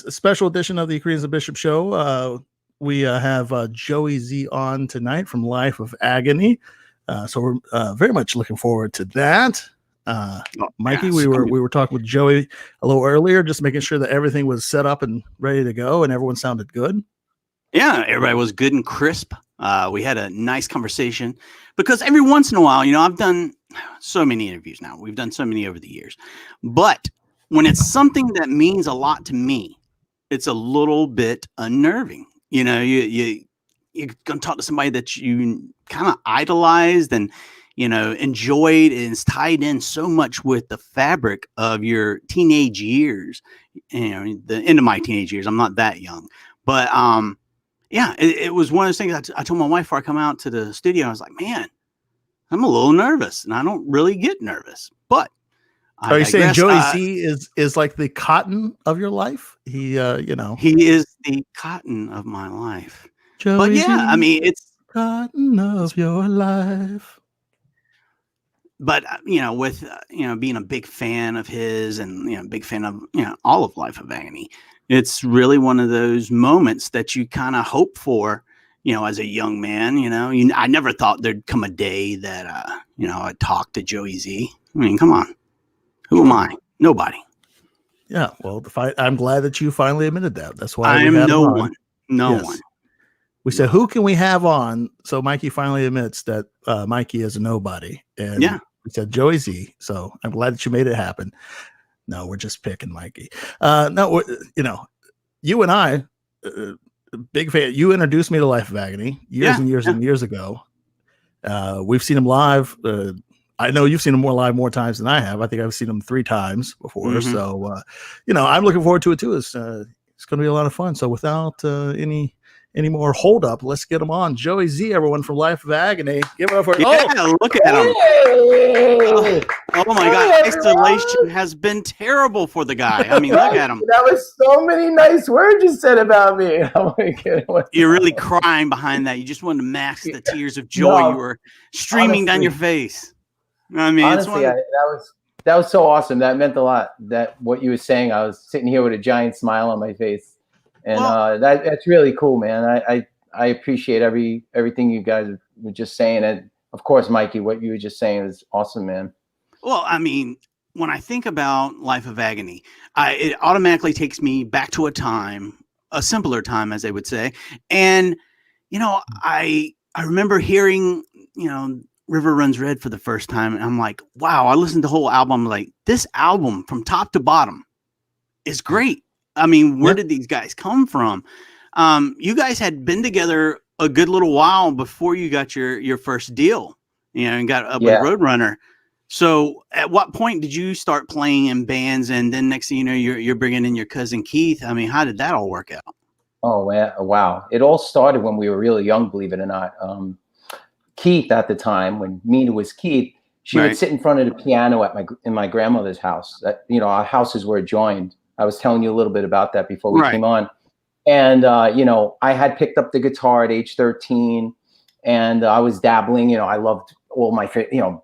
a special edition of the Koreans and Bishop Show. We have Joey Z on tonight from Life of Agony. So we're very much looking forward to that. Mikey, we were talking with Joey a little earlier, just making sure that everything was set up and ready to go, and everyone sounded good. Yeah, everybody was good and crisp. We had a nice conversation because every once in a while, I've done so many interviews now. We've done so many over the years, but when it's something that means a lot to me, it's a little bit unnerving. You're gonna talk to somebody that you kind of idolized and enjoyed, and it's tied in so much with the fabric of your teenage years. The end of my teenage years. I'm not that young, but yeah, it was one of those things. I told my wife before I come out to the studio, I was like, man, I'm a little nervous, and I don't really get nervous, but. Are you saying Joey Z is like the cotton of your life? He is the cotton of my life. Joey but yeah, Z, it's cotton of your life. But with being a big fan of his, and big fan of all of Life of Agony, it's really one of those moments that you kind of hope for. As a young man, I never thought there'd come a day that I'd talk to Joey Z. I mean, come on. Who am I? Nobody. Yeah, well, I'm glad that you finally admitted that. That's why I'm no one. No one. We said, who can we have on? So Mikey finally admits that Mikey is a nobody. And we said Joey Z. So I'm glad that you made it happen. No, we're just picking Mikey. No, you and I, big fan. You introduced me to Life of Agony years and years ago. We've seen him live. I know you've seen him more times than I have. I think I've seen him 3 times before. Mm-hmm. So, I'm looking forward to it too. It's going to be a lot of fun. So without any more hold up, let's get him on. Joey Z, everyone from Life of Agony. Give it up for look at him. Oh my God. Isolation has been terrible for the guy. I mean, look at him. That was so many nice words you said about me. You're really crying behind that. You just wanted to mask the tears of joy you were streaming down your face. I mean, honestly, that was so awesome. That meant a lot. That what you were saying, I was sitting here with a giant smile on my face, and that's really cool, man. I appreciate everything you guys were just saying, and of course, Mikey, what you were just saying is awesome, man. Well, I mean, when I think about Life of Agony, it automatically takes me back to a simpler time, as they would say, and I remember hearing River Runs Red for the first time, and I'm like, wow, I listened to the whole album. Like, this album from top to bottom is great. I mean, where did these guys come from? You guys had been together a good little while before you got your first deal, and got up with Roadrunner. So at what point did you start playing in bands, and then next thing you know, you're bringing in your cousin Keith? I mean, how did that all work out? Oh, wow. It all started when we were really young, believe it or not. Keith at the time, when Mina was Keith, she would sit in front of the piano in my grandmother's house. Our houses were adjoined. I was telling you a little bit about that before we came on. And I had picked up the guitar at age 13, and I was dabbling. I loved all my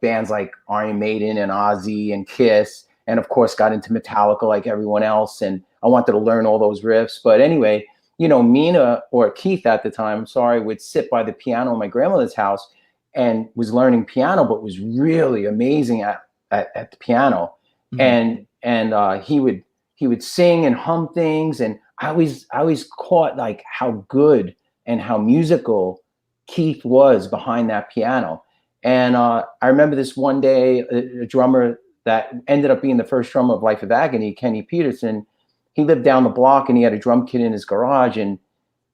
bands like Iron Maiden and Ozzy and Kiss, and of course got into Metallica like everyone else. And I wanted to learn all those riffs. But anyway, Mina, or Keith at the time, would sit by the piano in my grandmother's house and was learning piano, but was really amazing at the piano. Mm-hmm. And he would sing and hum things, and I always caught like how good and how musical Keith was behind that piano. And I remember this one day, a drummer that ended up being the first drummer of Life of Agony, Kenny Peterson, he lived down the block, and he had a drum kit in his garage, and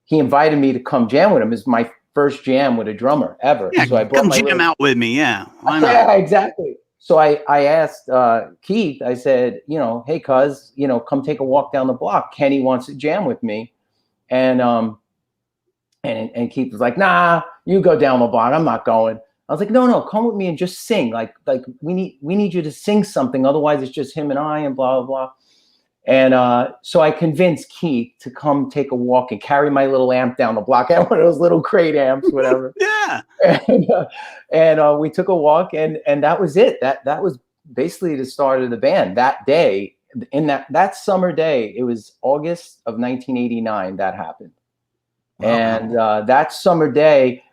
he invited me to come jam with him. It was my first jam with a drummer ever. Yeah, so I brought come jam out with me. Yeah, why not? Yeah, exactly. So I asked Keith, I said, hey, cuz, come take a walk down the block. Kenny wants to jam with me. And Keith was like, nah, you go down the block. I'm not going. I was like, no, come with me and just sing. Like we need you to sing something. Otherwise it's just him and I and blah, blah, blah. And so I convinced Keith to come take a walk and carry my little amp down the block. I had one of those little crate amps, whatever. Yeah. And we took a walk, and that was it. That was basically the start of the band. That day, in that summer day, it was August of 1989 that happened. Wow. And that summer day,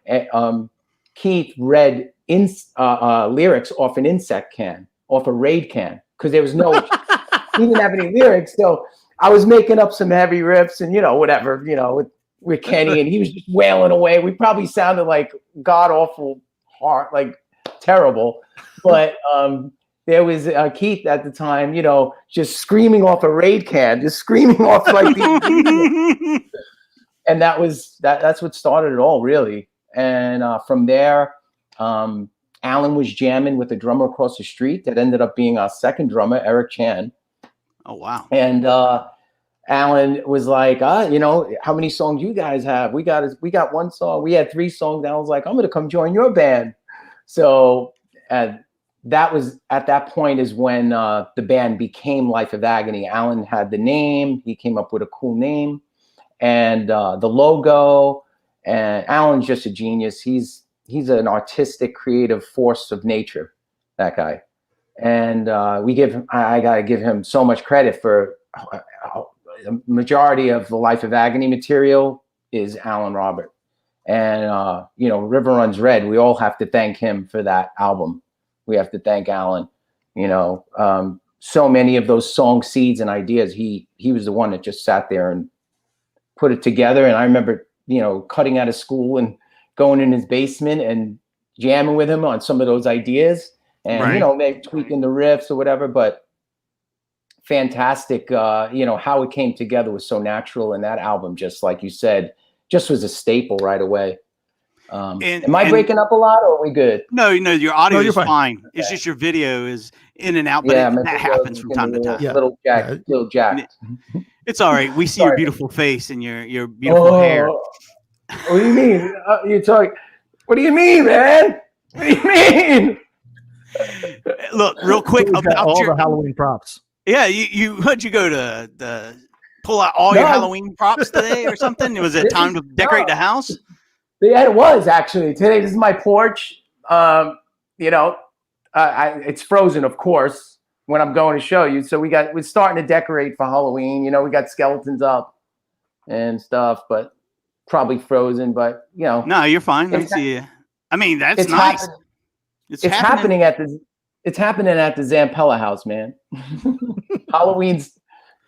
Keith read lyrics off an insect can, off a Raid can, because there was no, he didn't have any lyrics. So I was making up some heavy riffs and, whatever, with Kenny, and he was just wailing away. We probably sounded like god awful, hard, like terrible. But there was Keith at the time, just screaming off a Raid can, just screaming off like the. And that's what started it all, really. And from there, Alan was jamming with a drummer across the street that ended up being our second drummer, Eric Chan. Oh, wow. And Alan was like, how many songs you guys have? We got one song. We had 3 songs. Alan was like, I'm going to come join your band. So that was, at that point is when the band became Life of Agony. Alan had the name. He came up with a cool name and the logo. And Alan's just a genius. He's an artistic, creative force of nature, that guy. And I got to give him so much credit for the majority of the Life of Agony material is Alan Robert. And, River Runs Red, we all have to thank him for that album. We have to thank Alan. So many of those song seeds and ideas, he was the one that just sat there and put it together. And I remember, cutting out of school and going in his basement and jamming with him on some of those ideas and, right. Maybe tweaking the riffs or whatever, but fantastic. How it came together was so natural. And that album, just like you said, just was a staple right away. Am I breaking up a lot or are we good? No, your audio is fine. Okay. It's just your video is in and out, but that happens from time to time. Little jack. It's all right. We see your beautiful face and your beautiful hair. What do you mean? What do you mean, man? What do you mean? Look, real quick about all the Halloween props. Yeah, how'd you go to pull out all your Halloween props today or something? Was it time to decorate the house? Yeah, it was actually. Today, this is my porch. It's frozen, of course, when I'm going to show you. So we're starting to decorate for Halloween. We got skeletons up and stuff, but probably frozen. But no, you're fine. Let me see you. I mean, that's nice. It's happening at the Zampella house, man. Halloween's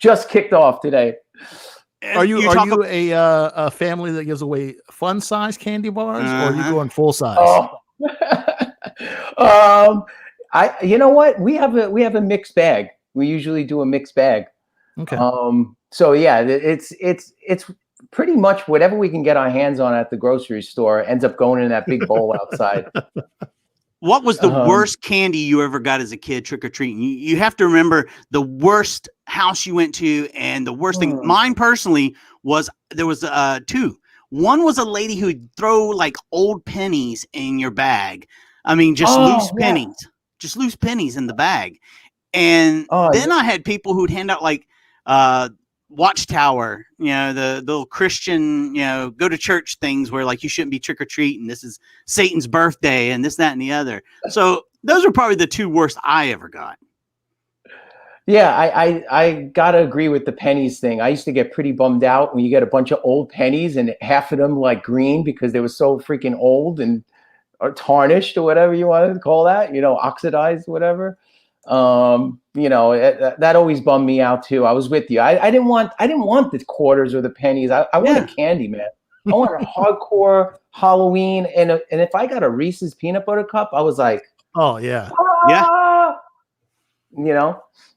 just kicked off today. Are you a family that gives away fun size candy bars, or are you going full size? You know what? We have a mixed bag. We usually do a mixed bag. Okay. So yeah, it's pretty much whatever we can get our hands on at the grocery store ends up going in that big bowl outside. What was the worst candy you ever got as a kid trick-or-treating? You have to remember the worst house you went to and the worst thing. Mine personally was, there was 2. One was a lady who'd throw like old pennies in your bag. I mean, just loose pennies in the bag. And then I had people who'd hand out like Watchtower, the little Christian, go to church things where like you shouldn't be trick or treating. This is Satan's birthday and this, that, and the other. So those are probably the 2 worst I ever got. Yeah, I gotta agree with the pennies thing. I used to get pretty bummed out when you get a bunch of old pennies and half of them like green because they were so freaking old and or tarnished or whatever you wanted to call that, oxidized, whatever. That always bummed me out too. I was with you. I didn't want the quarters or the pennies. I wanted candy, man. I wanted a hardcore Halloween. And if I got a Reese's peanut butter cup, I was like, oh yeah.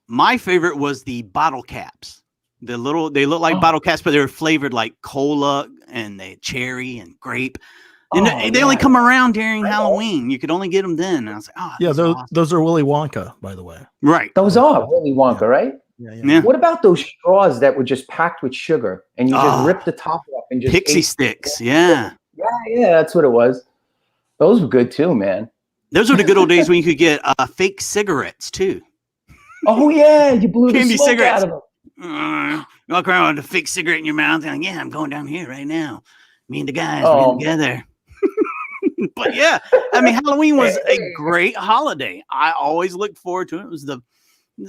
My favorite was the bottle caps. They look like bottle caps, but they were flavored like cola and they cherry and grape. And they only come around during Halloween. You could only get them then. And I was like, those are Willy Wonka, by the way. Right. Those are Willy Wonka, right? Yeah. What about those straws that were just packed with sugar and you just rip the top off and just Pixie sticks? Yeah. Yeah, that's what it was. Those were good too, man. Those were the good old days when you could get fake cigarettes too. Oh yeah, you blew the candy smoke cigarettes. out of them. You walk around with a fake cigarette in your mouth and I'm going down here right now. Me and the guys, we're together. But yeah, I mean, Halloween was a great holiday. I always looked forward to it. It was the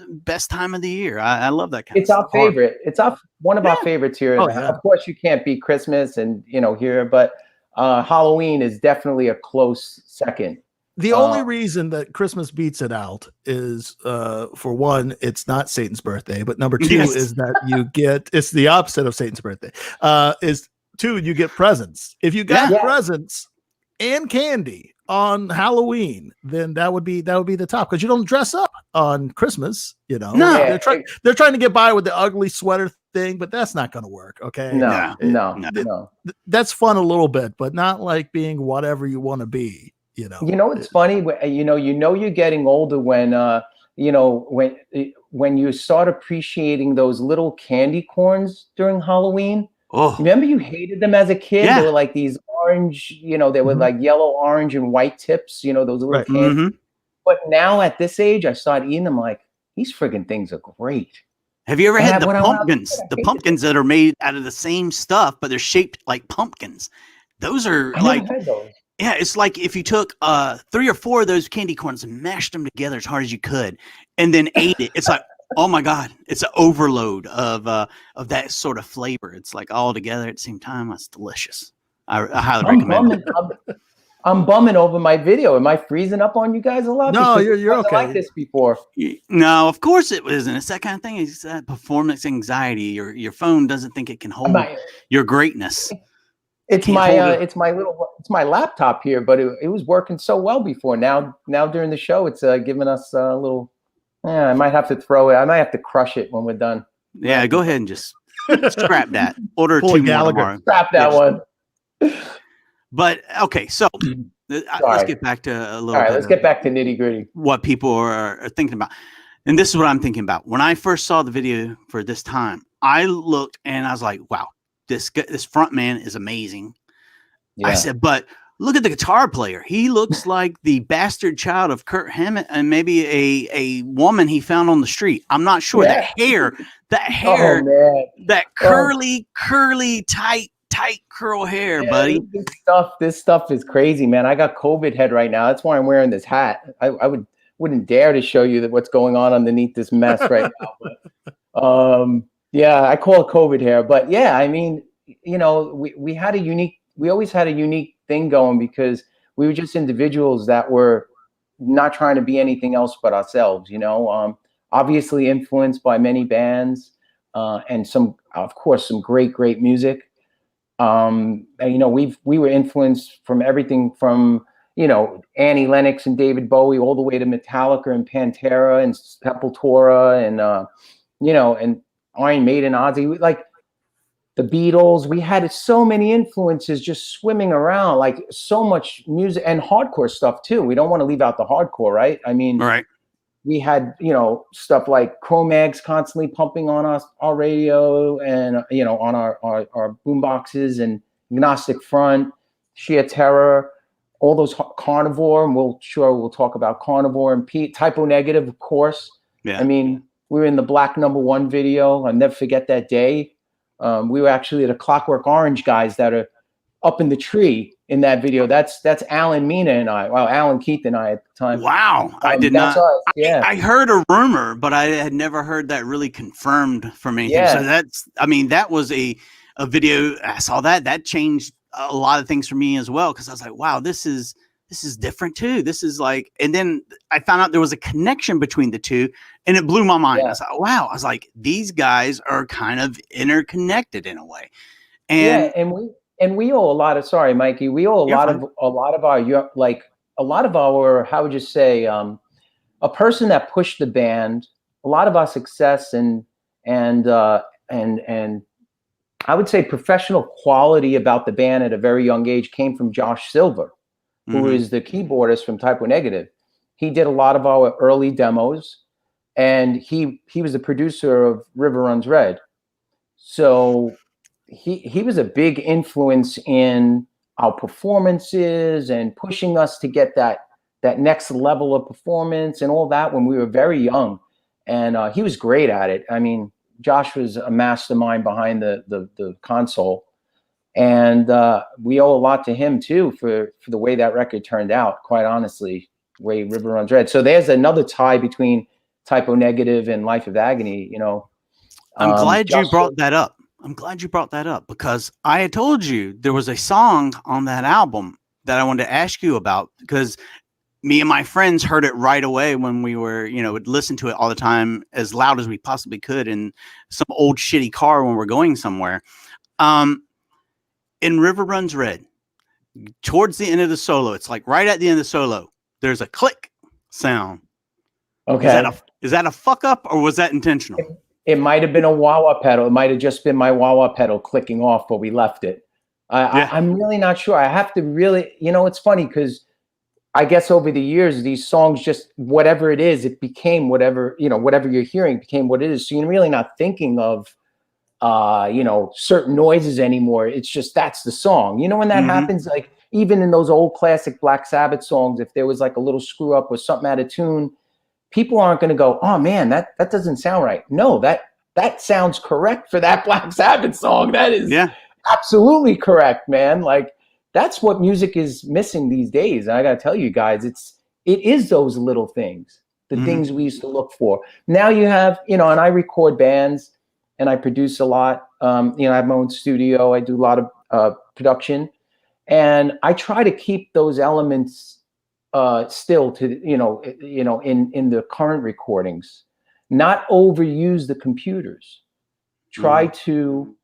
best time of the year. I love that kind It's of our stuff. favorite. It's one of our favorites here. Oh, yeah. Of course, you can't beat Christmas and here, but Halloween is definitely a close second. The only reason that Christmas beats it out is, for one, it's not Satan's birthday, but number two is that it's the opposite of Satan's birthday. Is two, you get presents. If you got presents and candy on Halloween, then that would be the top, because you don't dress up on Christmas. No. They're trying to get by with the ugly sweater thing, but that's not going to work. Okay, no. That's fun a little bit, but not like being whatever you want to be. It's funny. You're getting older when when you start appreciating those little candy corns during Halloween. Oh, remember you hated them as a kid? Yeah. They were like these orange, they were like yellow, orange, and white tips. Those little candy. But now at this age, I started eating them. Like, these friggin' things are great. Have you ever had the pumpkins? The pumpkins that are made out of the same stuff, but they're shaped like pumpkins. Those are like. Never had those. Yeah, it's like if you took 3 or 4 of those candy corns and mashed them together as hard as you could, and then ate it. It's like, oh my God, it's an overload of that sort of flavor. It's like all together at the same time. That's delicious. I highly recommend it. I'm bumming over my video. Am I freezing up on you guys a lot? No, you're okay. Like this before. No, of course it wasn't. It's that kind of thing. It's that performance anxiety. Your phone doesn't think it can hold your greatness. It's my laptop here, but it was working so well before. Now during the show, it's giving us a little. I might have to throw it. I might have to crush it when we're done. Yeah, go ahead and just scrap that. Order 2 more tomorrow. Scrap that one. But okay, so let's get back to a little. All right, let's get back to nitty gritty. What people are thinking about, and this is what I'm thinking about. When I first saw the video for this time, I looked and I was like, "Wow, this front man is amazing." Yeah. I said, "But look at the guitar player. He looks like the bastard child of Kurt Hammett and maybe a woman he found on the street. I'm not sure. Yeah. That hair, that curly, tight curl hair, buddy. This stuff is crazy, man. I got COVID head right now. That's why I'm wearing this hat. I wouldn't dare to show you what's going on underneath this mess right now. But, yeah, I call it COVID hair. But yeah, I mean, we always had a unique thing going because we were just individuals that were not trying to be anything else but ourselves, obviously influenced by many bands and of course, some great music. And, we were influenced from everything from, Annie Lennox and David Bowie all the way to Metallica and Pantera and Sepultura and, and Iron Maiden, Ozzy, like the Beatles. We had so many influences just swimming around, like so much music and hardcore stuff too. We don't want to leave out the hardcore, right? I mean, right. We had, stuff like Cro-Mags constantly pumping on our radio and, on our boom boxes, and Agnostic Front, Sheer Terror, all those Carnivore. And we'll talk about Carnivore and Pete. Typo Negative, of course. Yeah. I mean, we were in the Black #1 video. I'll never forget that day. We were actually the Clockwork Orange guys that are up in the tree in that video. That's Alan Mina and I. Well, Alan Keith and I at the time. Wow. I did not. Yeah. I heard a rumor, but I had never heard that really confirmed from anything. Yeah. So that was a video. I saw that changed a lot of things for me as well. Cause I was like, wow, this is different too. This is like, and then I found out there was a connection between the two and it blew my mind. Yeah. I was like, wow. I was like, these guys are kind of interconnected in a way. And And we owe a lot of, sorry, Mikey, we owe a lot of our, how would you say, a person that pushed the band, a lot of our success and I would say professional quality about the band at a very young age came from Josh Silver, who is the keyboardist from Typo Negative. He did a lot of our early demos, and he was the producer of River Runs Red. So he was a big influence in our performances and pushing us to get that next level of performance and all that when we were very young. And he was great at it. I mean, Josh was a mastermind behind the console. And we owe a lot to him too for the way that record turned out, quite honestly, way River Runs Red. So there's another tie between Typo Negative and Life of Agony, you know. I'm glad you brought that up. I'm glad you brought that up because I had told you there was a song on that album that I wanted to ask you about, because me and my friends heard it right away when we were, you know, would listen to it all the time as loud as we possibly could in some old shitty car when we're going somewhere. In River Runs Red, towards the end of the solo, it's like right at the end of the solo, there's a click sound. Okay. Is that a fuck up or was that intentional? It might have been a wah-wah pedal. It might have just been my wah-wah pedal clicking off where we left it. I'm really not sure. I have to really, you know, it's funny because I guess over the years, these songs, just whatever it is, it became whatever, you know, whatever you're hearing became what it is. So you're really not thinking of, you know, certain noises anymore. It's just, that's the song. You know, when that happens, like even in those old classic Black Sabbath songs, if there was like a little screw up or something out of tune, people aren't going to go, oh man, that doesn't sound right. No, that sounds correct for that Black Sabbath song. That is absolutely correct, man. Like that's what music is missing these days. And I got to tell you guys, it is those little things, the things we used to look for. Now you have, you know, and I record bands and I produce a lot. You know, I have my own studio. I do a lot of production, and I try to keep those elements still to, you know, in the current recordings, not overuse the computers. Try to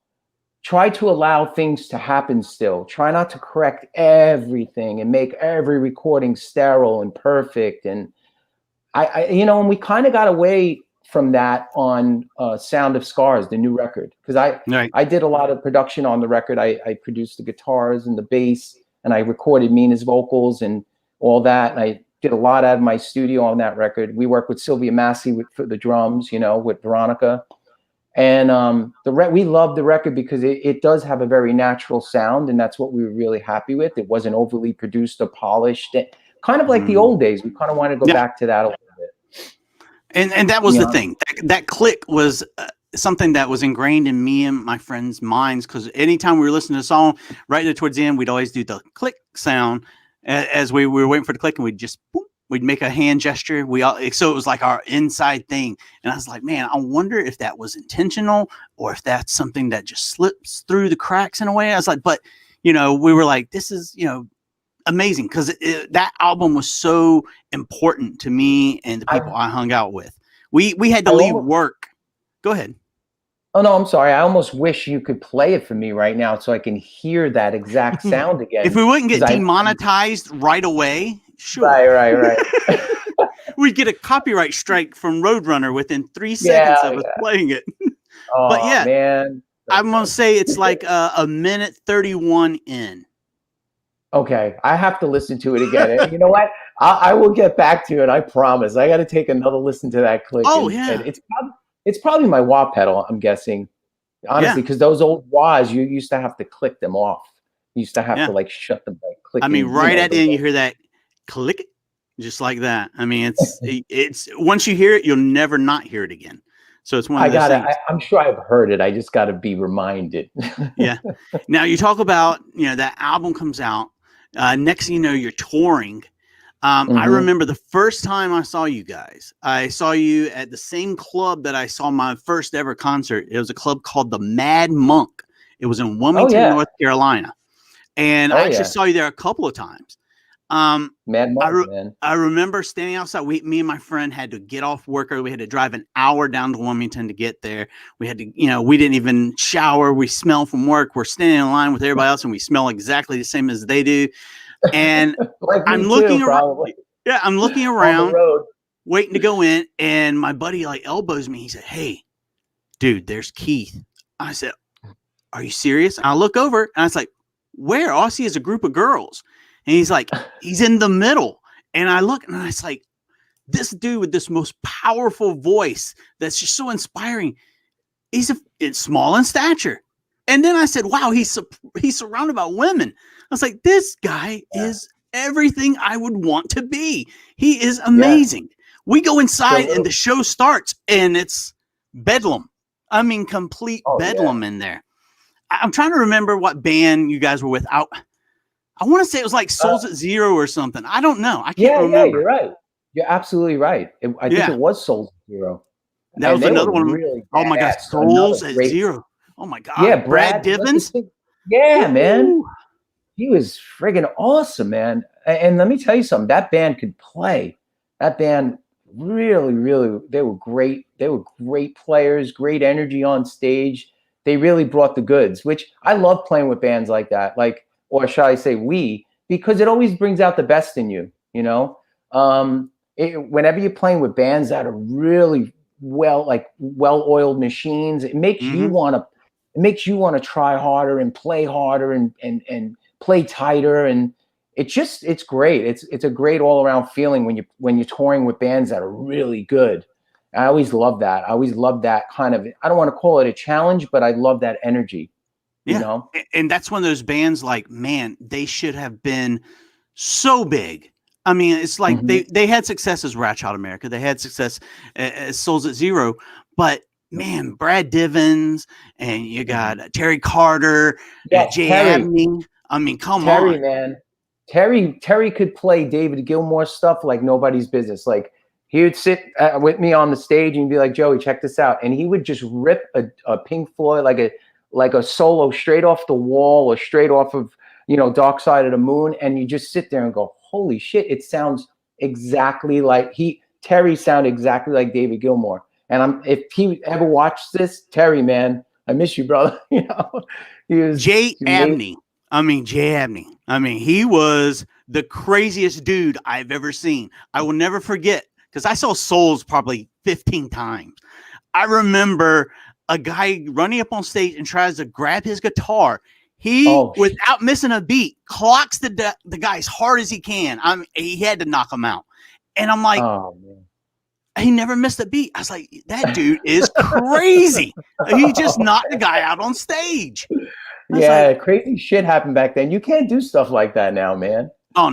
allow things to happen still. Try not to correct everything and make every recording sterile and perfect. And I you know, and we kind of got away from that on Sound of Scars, the new record, because I did a lot of production on the record. I produced the guitars and the bass, and I recorded Mina's vocals and all that. And I did a lot out of my studio on that record. We worked with Sylvia Massey for the drums, you know, with Veronica. And we loved the record because it does have a very natural sound. And that's what we were really happy with. It wasn't overly produced or polished. Kind of like the old days. We kind of wanted to go back to that a little bit. And that was the thing. That click was something that was ingrained in me and my friends' minds, because anytime we were listening to a song, right towards the end, we'd always do the click sound. As we were waiting for the click, and we'd just we'd make a hand gesture. So it was like our inside thing. And I was like, man, I wonder if that was intentional or if that's something that just slips through the cracks in a way. I was like, but you know, we were like, this is, you know, amazing, because that album was so important to me and the people I hung out with. We had to leave work. Go ahead. Oh, no, I'm sorry. I almost wish you could play it for me right now so I can hear that exact sound again. If we wouldn't get demonetized right away, sure. Right. We'd get a copyright strike from Roadrunner within 3 seconds of us playing it. Oh, but yeah, man. I'm going to say it's like a minute 31 in. Okay, I have to listen to it again. And you know what? I will get back to it. I promise. I got to take another listen to that click. Oh, and it's probably my wah pedal, I'm guessing, honestly, because those old wahs, you used to have to click them off. You used to have to like shut them by clicking. I mean, right at the end, you hear that click, just like that. I mean, it's once you hear it, you'll never not hear it again. So it's one of those things. I'm sure I've heard it. I just got to be reminded. Yeah. Now you talk about, you know, that album comes out. Next thing you know, you're touring. I remember the first time I saw you guys. I saw you at the same club that I saw my first ever concert. It was a club called the Mad Monk. It was in Wilmington, North Carolina. And I actually saw you there a couple of times. Mad Monk, man. I remember standing outside. Me and my friend had to get off work early. We had to drive an hour down to Wilmington to get there. We had to, you know, we didn't even shower. We smell from work. We're standing in line with everybody else, and we smell exactly the same as they do. And like I'm looking around. Yeah, I'm looking around, waiting to go in, and my buddy like elbows me. He said, "Hey, dude, there's Keith." I said, "Are you serious?" And I look over, and I was like, "Where?" All I see is a group of girls. And he's like, he's in the middle. And I look, and I was like, this dude with this most powerful voice that's just so inspiring. It's small in stature. And then I said, wow, he's surrounded by women. I was like, this guy is everything I would want to be. He is amazing. We go inside and the show starts, and it's bedlam. I mean, complete bedlam in there. I'm trying to remember what band you guys were with. I want to say it was like Souls at Zero or something. I don't know. I can't remember. Yeah, you're right. You're absolutely right. I think it was Souls at Zero. That And was they another were one. really Oh my God, badass. Souls Another at great. Zero. Oh my Yeah, God, Brad Divins. Yeah, man. Woo! He was friggin' awesome, man. And let me tell you something. That band could play. That band really, really, they were great. They were great players, great energy on stage. They really brought the goods, which I love playing with bands like that. Like, or shall I say because it always brings out the best in you, you know? Whenever you're playing with bands that are really well-oiled machines, it makes you want to try harder and play harder and play tighter, and it's great. It's a great all-around feeling when you're touring with bands that are really good. I always love that. I always love that kind of, I don't want to call it a challenge, but I love that energy. Yeah. You know? And that's one of those bands like, man, they should have been so big. I mean, it's like they had success as Rat Child America. They had success as Souls at Zero, but man, Brad Divins and you got Terry Carter, Jay Abney. I mean, come Terry, on, man. Terry could play David Gilmour stuff like nobody's business. Like he would sit with me on the stage and be like, Joey, check this out. And he would just rip a Pink Floyd, like a solo straight off the wall or straight off of, Dark Side of the Moon. And you just sit there and go, holy shit. It sounds exactly like Terry sounded exactly like David Gilmour. And if he ever watched this, Terry, man, I miss you, brother. He was Jay Abney. Jay Abney. He was the craziest dude I've ever seen. I will never forget, because I saw Souls probably 15 times. I remember a guy running up on stage and tries to grab his guitar. He, without missing a beat, clocks the guy as hard as he can. He had to knock him out. And I'm like, oh, man. He never missed a beat. I was like, that dude is crazy. He just knocked the guy out on stage. Yeah, crazy shit happened back then. You can't do stuff like that now, man. Oh,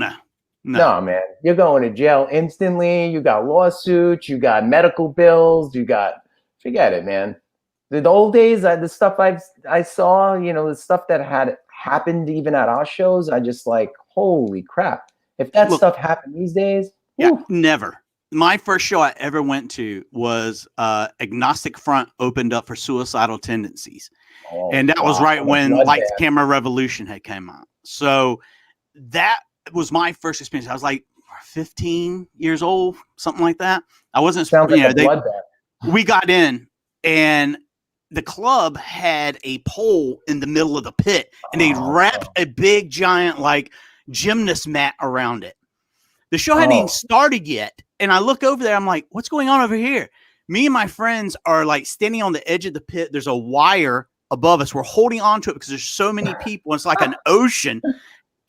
no, man. You're going to jail instantly. You got lawsuits. You got medical bills. Forget it, man. The old days, the stuff I saw, the stuff that had happened even at our shows, I just like, holy crap. If that stuff happened these days. Yeah, never. My first show I ever went to was Agnostic Front opened up for Suicidal Tendencies. Oh, and that was right when Lights, Camera, Revolution had come out. So that was my first experience. I was like 15 years old, something like that. I wasn't, we got in and the club had a pole in the middle of the pit and they wrapped a big giant like gymnast mat around it. The show hadn't even started yet. And I look over there, I'm like, what's going on over here? Me and my friends are like standing on the edge of the pit. There's a wire above us. We're holding on to it because there's so many people. It's like an ocean.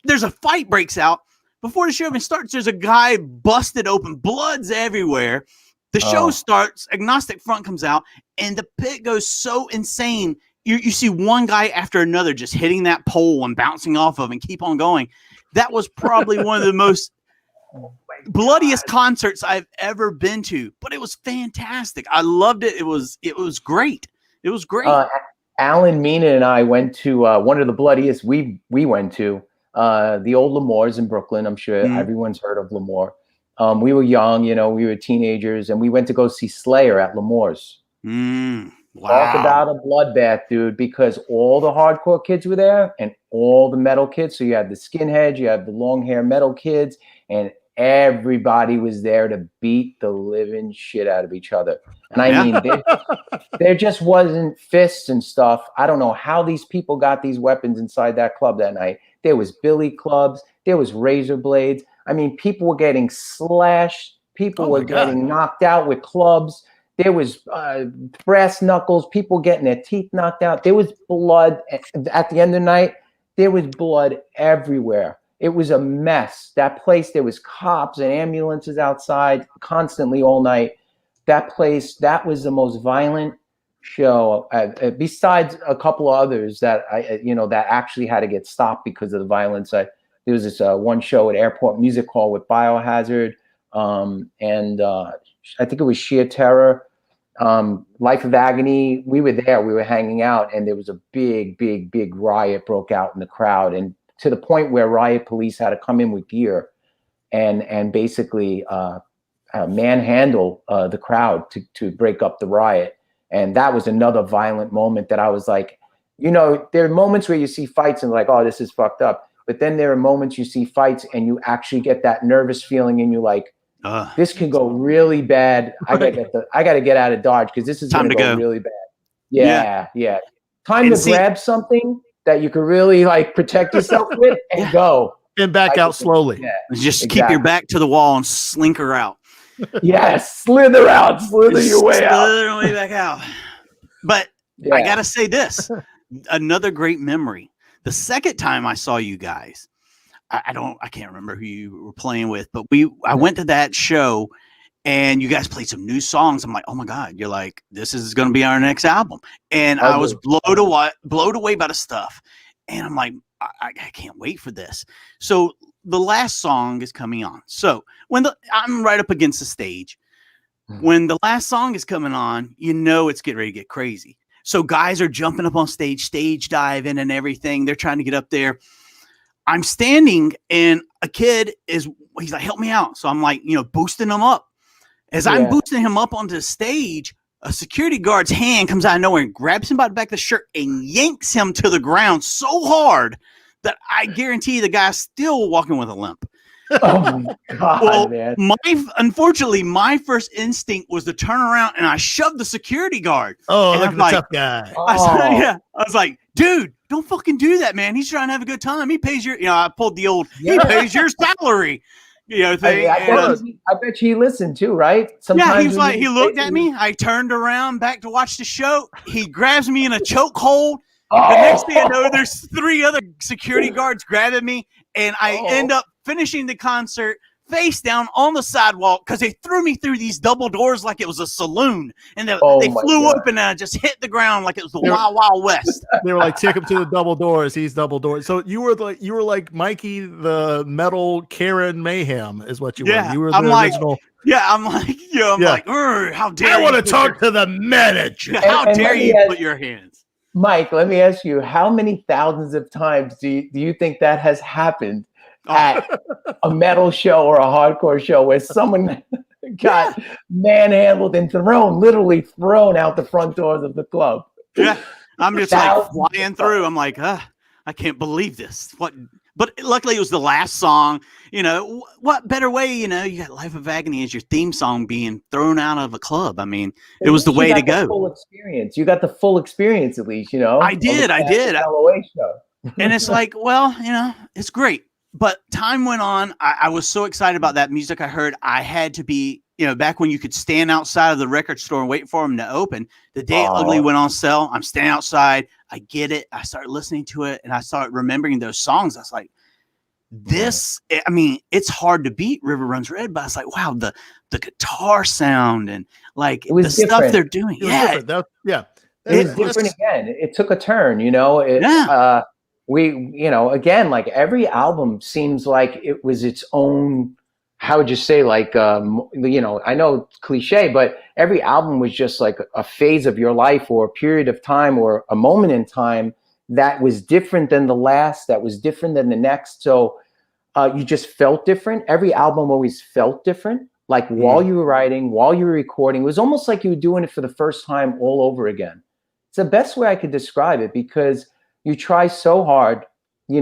There's a fight breaks out. Before the show even starts, there's a guy busted open. Blood's everywhere. The show starts. Agnostic Front comes out. And the pit goes so insane. You see one guy after another just hitting that pole and bouncing off of and keep on going. That was probably one of the most bloodiest concerts I've ever been to, but it was fantastic. I loved it. It was great. It was great. Alan Mina and I went to one of the bloodiest we went to, the old L'Amour's in Brooklyn. I'm sure everyone's heard of L'Amour. We were young, we were teenagers, and we went to go see Slayer at L'Amour's. Wow. Talk about a bloodbath, dude, because all the hardcore kids were there and all the metal kids. So you had the skinheads, you had the long hair metal kids, and everybody was there to beat the living shit out of each other. And I mean, there just wasn't fists and stuff. I don't know how these people got these weapons inside that club that night. There was billy clubs. There was razor blades. I mean, people were getting slashed. People were getting knocked out with clubs. There was brass knuckles. People getting their teeth knocked out. There was blood. At the end of the night, there was blood everywhere. It was a mess. That place, there was cops and ambulances outside constantly all night. That place, that was the most violent show. Besides a couple of others that that actually had to get stopped because of the violence. There was this one show at Airport Music Hall with Biohazard, and I think it was Sheer Terror, Life of Agony. We were there. We were hanging out, and there was a big riot broke out in the crowd, and to the point where riot police had to come in with gear and basically manhandle the crowd to break up the riot. And that was another violent moment that I was like, you know, there are moments where you see fights and like, oh, this is fucked up. But then there are moments you see fights and you actually get that nervous feeling and you're like, this could go really bad. Right. I gotta get out of Dodge because this is Time gonna to go go. really bad. Yeah. Time And to grab something that you can really like protect yourself with and go. And back out slowly. Yeah. Just keep your back to the wall and slinker out. Yes, slither your way out. Slither your way back out. But I gotta say this, another great memory. The second time I saw you guys, I can't remember who you were playing with, but I went to that show and you guys played some new songs. I'm like, oh my God, you're like, this is going to be our next album. And I was blown away by the stuff. And I'm like, I can't wait for this. So the last song is coming on. So I'm right up against the stage. When the last song is coming on, you know it's getting ready to get crazy. So guys are jumping up on stage diving and everything. They're trying to get up there. I'm standing and a kid he's like, help me out. So I'm like, boosting him up. As I'm boosting him up onto the stage, a security guard's hand comes out of nowhere and grabs him by the back of the shirt and yanks him to the ground so hard that I guarantee the guy's still walking with a limp. Oh my God, man. Unfortunately, my first instinct was to turn around and I shoved the security guard. Oh, look at the tough guy. I was like, dude, don't fucking do that, man. He's trying to have a good time. He pays your, I pulled the old, he pays your salary, thing. I bet he listened too, right? Sometimes he was like, he looked at me. I turned around back to watch the show. He grabs me in a chokehold. The next thing I know, there's 3 other security guards grabbing me, and I end up finishing the concert face down on the sidewalk because they threw me through these double doors like it was a saloon, and they flew open and I just hit the ground like it was the Wild Wild West. They were like, take him to the double doors. He's double doors. So you were like Mikey, the metal Karen Mayhem, is what you were. You were the original. I'm like, how dare I want to talk to the manager. How dare you put your hands? Mike, let me ask you, how many thousands of times do you think that has happened at a metal show or a hardcore show where someone got manhandled and literally thrown out the front doors of the club? Yeah, I'm just like flying through. I'm like, I can't believe this. But luckily it was the last song. What better way, you got Life of Agony as your theme song being thrown out of a club. I mean, it was the way to go. Full experience. You got the full experience at least, I did. LOA show. And it's like, well, it's great. But time went on. I was so excited about that music I heard. I had to be, back when you could stand outside of the record store and wait for them to open. The day Ugly went on sale, I'm standing outside. I get it. I started listening to it and I started remembering those songs. I was like, it's hard to beat River Runs Red, but I was like, wow, the guitar sound and like the different stuff they're doing. It was different again. It took a turn, again, like every album seems like it was its own, how would you say, like, I know it's cliche, but every album was just like a phase of your life or a period of time or a moment in time that was different than the last, that was different than the next. So you just felt different. Every album always felt different. Like while you were writing, while you were recording, it was almost like you were doing it for the first time all over again. It's the best way I could describe it because you try so hard, you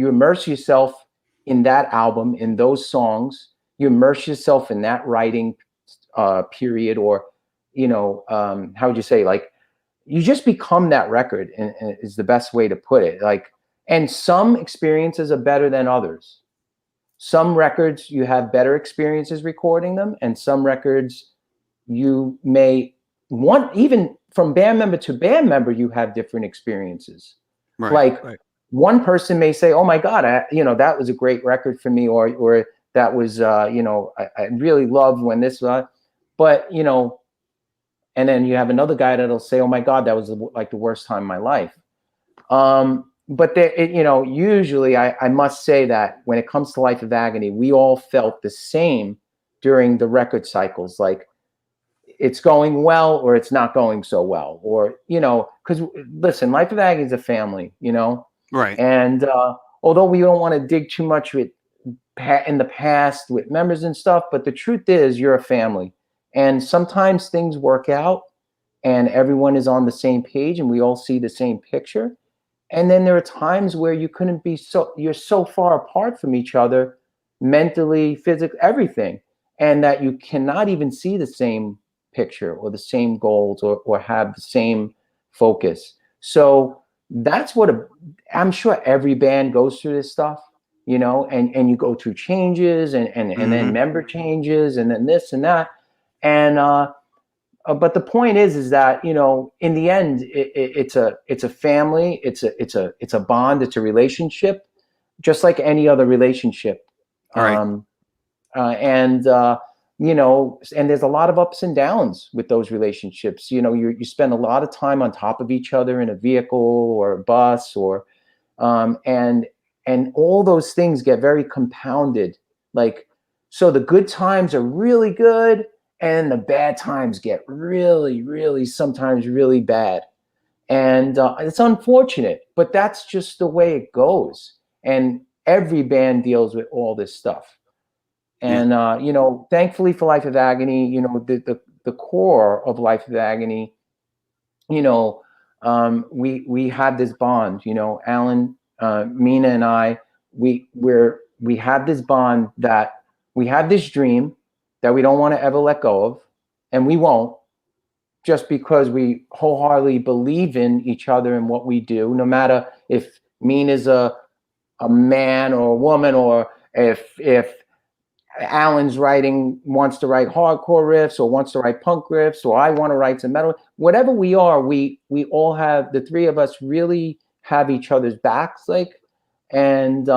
immerse yourself in that album, in those songs, you immerse yourself in that writing period, or, how would you say, like, you just become that record and is the best way to put it. Like, and some experiences are better than others. Some records you have better experiences recording them, and some records you may want, even from band member to band member, you have different experiences. Right. One person may say, oh my God, that was a great record for me, or that was, I really loved when this, but, and then you have another guy that'll say, oh my God, that was like the worst time of my life. But usually I must say that when it comes to Life of Agony, we all felt the same during the record cycles. Like, it's going well or it's not going so well, or, because listen, Life of Agony is a family, Right. And although we don't want to dig too much in the past with members and stuff, but the truth is you're a family, and sometimes things work out and everyone is on the same page and we all see the same picture. And then there are times where you couldn't be you're so far apart from each other, mentally, physically, everything, and that you cannot even see the same picture or the same goals or have the same focus. So that's what I'm sure every band goes through this stuff, you know, and you go through changes and then member changes and then this and that. And, but the point is that, you know, in the end, it's a family, it's a bond, it's a relationship, just like any other relationship. Right. You know, and there's a lot of ups and downs with those relationships. You know, you spend a lot of time on top of each other in a vehicle or a bus, or and all those things get very compounded. Like, so the good times are really good, and the bad times get really, really sometimes really bad. And it's unfortunate, but that's just the way it goes. And every band deals with all this stuff. And, you know, thankfully for Life of Agony, you know, the core of Life of Agony, you know, we have this bond, you know, Alan, Mina and I, we have this bond, that we have this dream that we don't want to ever let go of, and we won't, just because we wholeheartedly believe in each other and what we do, no matter if Mina's a man or a woman, or if Alan's wants to write hardcore riffs or wants to write punk riffs, or I want to write some metal, whatever we are, we all have, the three of us really have each other's backs, like, and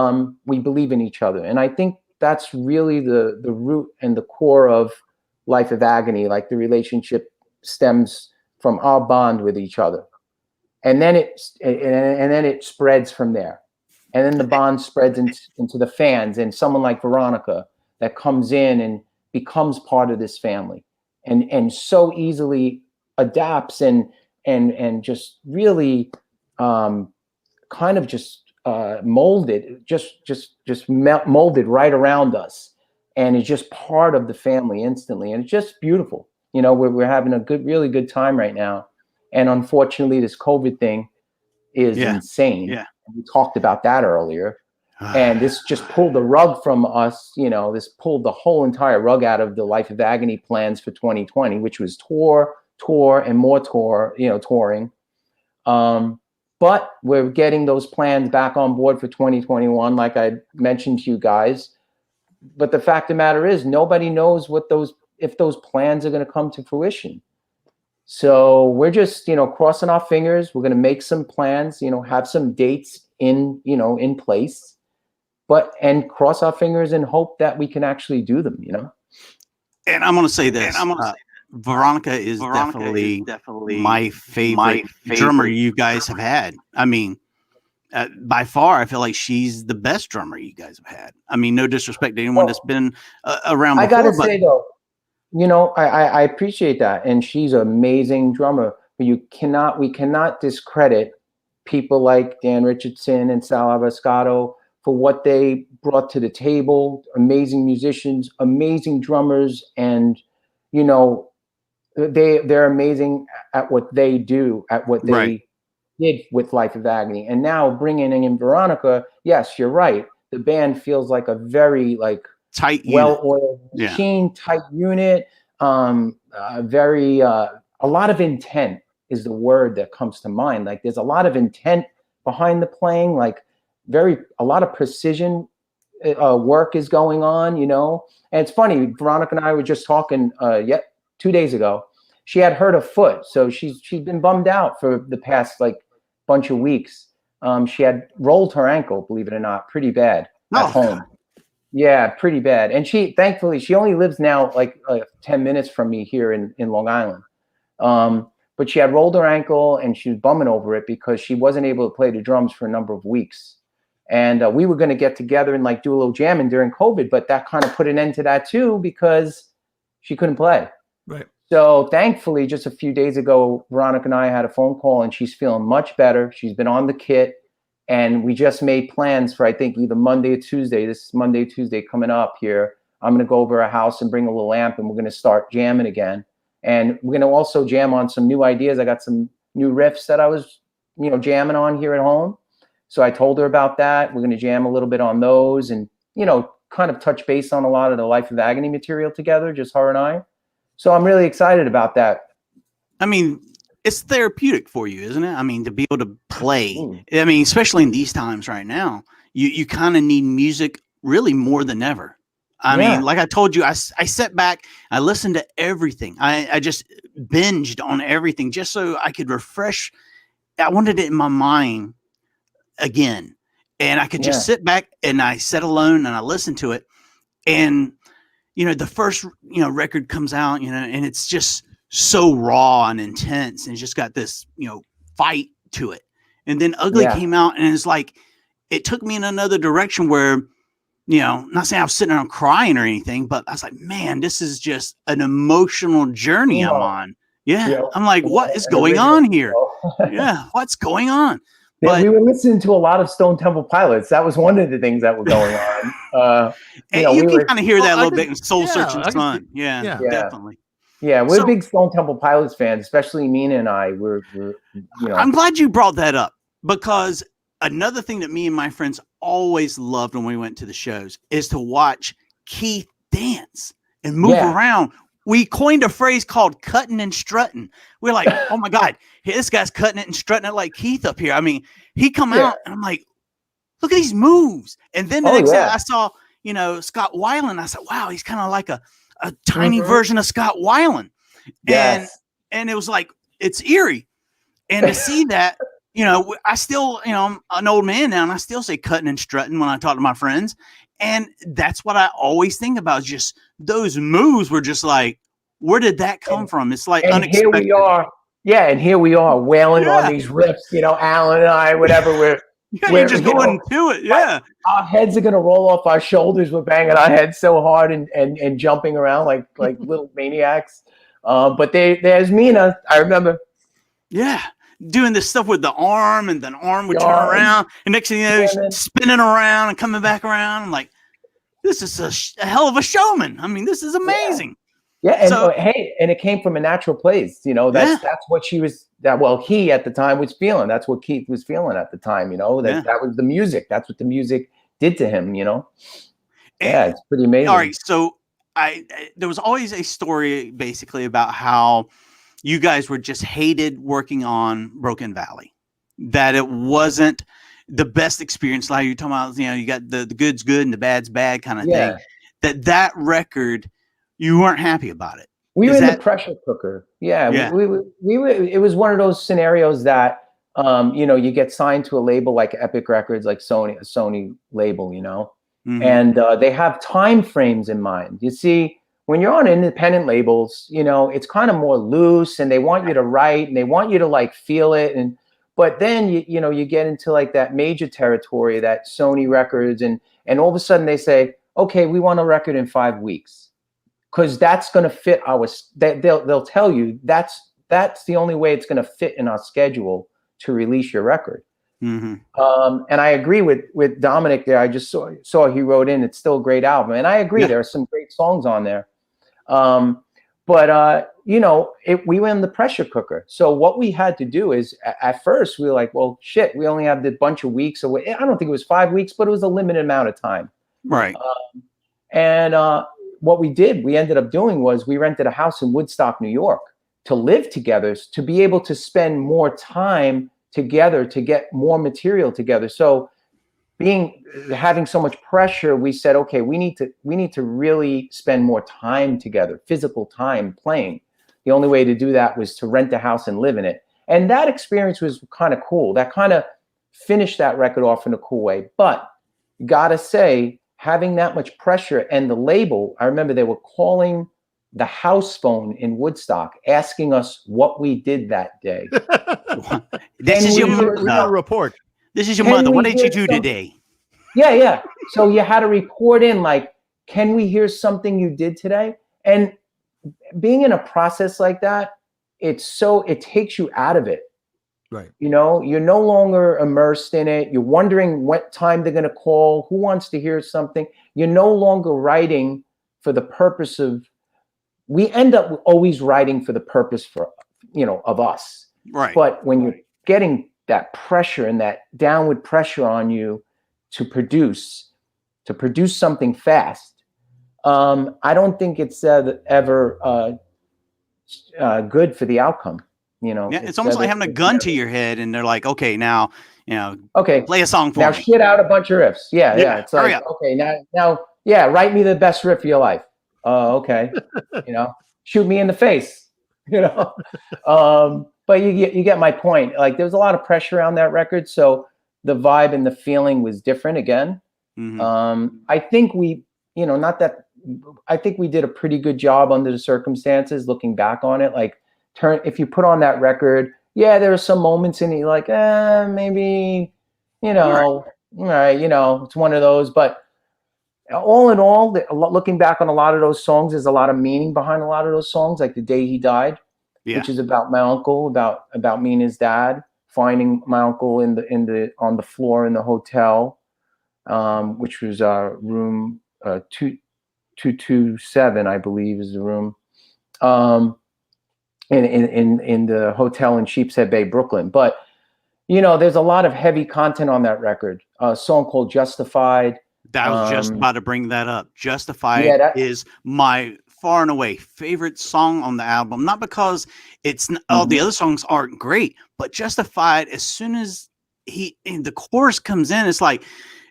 we believe in each other. And I think that's really the root and the core of Life of Agony. Like, the relationship stems from our bond with each other. And then it spreads from there. And then the bond spreads into the fans, and someone like Veronica that comes in and becomes part of this family, and so easily adapts and just really kind of just molded right around us, and is just part of the family instantly. And it's just beautiful. You know, we're having a really good time right now. And unfortunately, this COVID thing is insane. Yeah. We talked about that earlier. And this just pulled the rug from us, you know, this pulled the whole entire rug out of the Life of Agony plans for 2020, which was tour, and more tour, you know, touring. But we're getting those plans back on board for 2021, like I mentioned to you guys. But the fact of the matter is, nobody knows if those plans are going to come to fruition. So we're just, you know, crossing our fingers. We're going to make some plans, you know, have some dates in place, and cross our fingers and hope that we can actually do them, you know. And I'm going to say this. Veronica is definitely my favorite drummer you guys have had. I mean, by far, I feel like she's the best drummer you guys have had. I mean, no disrespect to anyone that's been around before. I gotta say though, you know, I appreciate that, and she's an amazing drummer. But we cannot discredit people like Dan Richardson and Sal Abascato for what they brought to the table. Amazing musicians, amazing drummers, and you know, they're amazing at what they do, at what they did with Life of Agony. And now bringing in Veronica, yes, you're right. The band feels like a very tight, well-oiled machine, tight unit. A lot of intent is the word that comes to mind. Like, there's a lot of intent behind the playing. Like, a lot of precision work is going on, you know. And it's funny, Veronica and I were just talking 2 days ago. She had hurt her foot, so she's been bummed out for the past bunch of weeks. She had rolled her ankle, believe it or not, pretty bad at home. Yeah, pretty bad. And thankfully she only lives now 10 minutes from me here in Long Island. But she had rolled her ankle and she was bumming over it because she wasn't able to play the drums for a number of weeks. And we were going to get together and do a little jamming during COVID, but that kind of put an end to that too because she couldn't play. Right. So thankfully, just a few days ago, Veronica and I had a phone call and she's feeling much better. She's been on the kit And we just made plans for, I think, either Monday or Tuesday. This is Monday, Tuesday coming up here. I'm going to go over a house and bring a little amp, and we're going to start jamming again. And we're going to also jam on some new ideas. I got some new riffs that I was, jamming on here at home. So I told her about that. We're going to jam a little bit on those and, kind of touch base on a lot of the Life of Agony material together, just her and I. So I'm really excited about that. I mean, it's therapeutic for you, isn't it? I mean, to be able to play. I mean, especially in these times right now, you kind of need music really more than ever. I mean, like I told you, I sat back, I listened to everything. I just binged on everything just so I could refresh. I wanted it in my mind again. And I could just sit back and I sat alone and I listened to it. And, the first, record comes out, and it's just so raw and intense and it's just got this, fight to it. And then Ugly came out and it's like, it took me in another direction where, not saying I was sitting around crying or anything, but I was like, man, this is just an emotional journey I'm on. Yeah. I'm like, what is going on here? What's going on? But we were listening to a lot of Stone Temple Pilots. That was one of the things that were going on. And you can kind of hear that a little bit in Soul Searching Sun. Yeah, definitely. Yeah, we're big Stone Temple Pilots fans, especially Mina and I. We're I'm glad you brought that up, because another thing that me and my friends always loved when we went to the shows is to watch Keith dance and move around. We coined a phrase called cutting and strutting. We're like, oh my God, this guy's cutting it and strutting it like Keith up here. I mean, he come out and I'm like, look at these moves. And then the next day I saw, Scott Weiland. I said, wow, he's kind of like a tiny version of Scott Weiland. And it was like, it's eerie. And to see that, I still, I'm an old man now and I still say cutting and strutting when I talk to my friends. And that's what I always think about, is just those moves were just like, where did that come from? It's like unexpected. Here we are. Yeah, and here we are wailing on these riffs, Alan and I, whatever. We're you're just going to it. Yeah. Our heads are going to roll off our shoulders. We're banging our heads so hard and jumping around like little maniacs. But there's Mina. I remember. Yeah. Doing this stuff with the arm, and then arm would turn around, and next thing you know, he's spinning around and coming back around. I'm like, this is a hell of a showman. I mean, this is amazing. Yeah, and and it came from a natural place. That's what he at the time was feeling. That's what Keith was feeling at the time. That was the music. That's what the music did to him. It's pretty amazing. All right, so there was always a story basically about how you guys were just hated working on Broken Valley, that it wasn't the best experience. Like you're talking about, you got the good's good and the bad's bad kind of thing. That record, you weren't happy about it. We were in the pressure cooker. Yeah. We were, it was one of those scenarios that, you get signed to a label like Epic Records, like a Sony label, and they have time frames in mind. You see, when you're on independent labels, it's kind of more loose, and they want you to write and they want you to like feel it. But then you get into like that major territory, that Sony Records, and all of a sudden they say, okay, we want a record in 5 weeks, because that's going to fit they'll tell you that's the only way it's going to fit in our schedule to release your record. And I agree with Dominic there. I just saw he wrote in, it's still a great album, and I agree. There are some great songs on there. But we were in the pressure cooker. So what we had to do is, at first we were like, well, shit, we only have this bunch of weeks. So I don't think it was 5 weeks, but it was a limited amount of time. Right. What we ended up doing was we rented a house in Woodstock, New York, to live together, to be able to spend more time together, to get more material together. So having so much pressure, we said, okay, we need to really spend more time together, physical time playing. The only way to do that was to rent a house and live in it. And that experience was kind of cool. That kind of finished that record off in a cool way. But gotta say, having that much pressure, and the label, I remember they were calling the house phone in Woodstock asking us what we did that day. This is your report. This is your mother. What did you do today? Yeah. So you had to report in, like, can we hear something you did today? And being in a process like that, it takes you out of it. Right. You know, you're no longer immersed in it. You're wondering what time they're going to call, who wants to hear something. You're no longer writing for the purpose of, we end up always writing for the purpose for, you know, of us. Right. But when you're getting that pressure and that downward pressure on you to produce something fast, I don't think it's ever good for the outcome. You know, Yeah, it's almost like having a gun to your head, and they're like, "Okay, now, you know, okay, play a song for now me. shit out a bunch of riffs." Yeah. It's hurry like, up. okay, now, yeah, write me the best riff of your life. Okay, you know, shoot me in the face. You know, but you get my point. Like, there's a lot of pressure on that record, so the vibe and the feeling was different again. I think we, you know, I think we did a pretty good job under the circumstances. Looking back on it, like, if you put on that record, yeah, there are some moments in it you're like, maybe, you know, all right, you know, it's one of those. But all in all, looking back on a lot of those songs, there's a lot of meaning behind a lot of those songs, like The Day He Died, which is about my uncle, about me and his dad, finding my uncle on the floor in the hotel, which was room 227, I believe, is the room. In the hotel in Sheepshead Bay, Brooklyn. But, you know, there's a lot of heavy content on that record. A song called Justified. I was just about to bring that up. Justified is my far and away favorite song on the album. Not because all the other songs aren't great, but Justified, as soon as the chorus comes in, it's like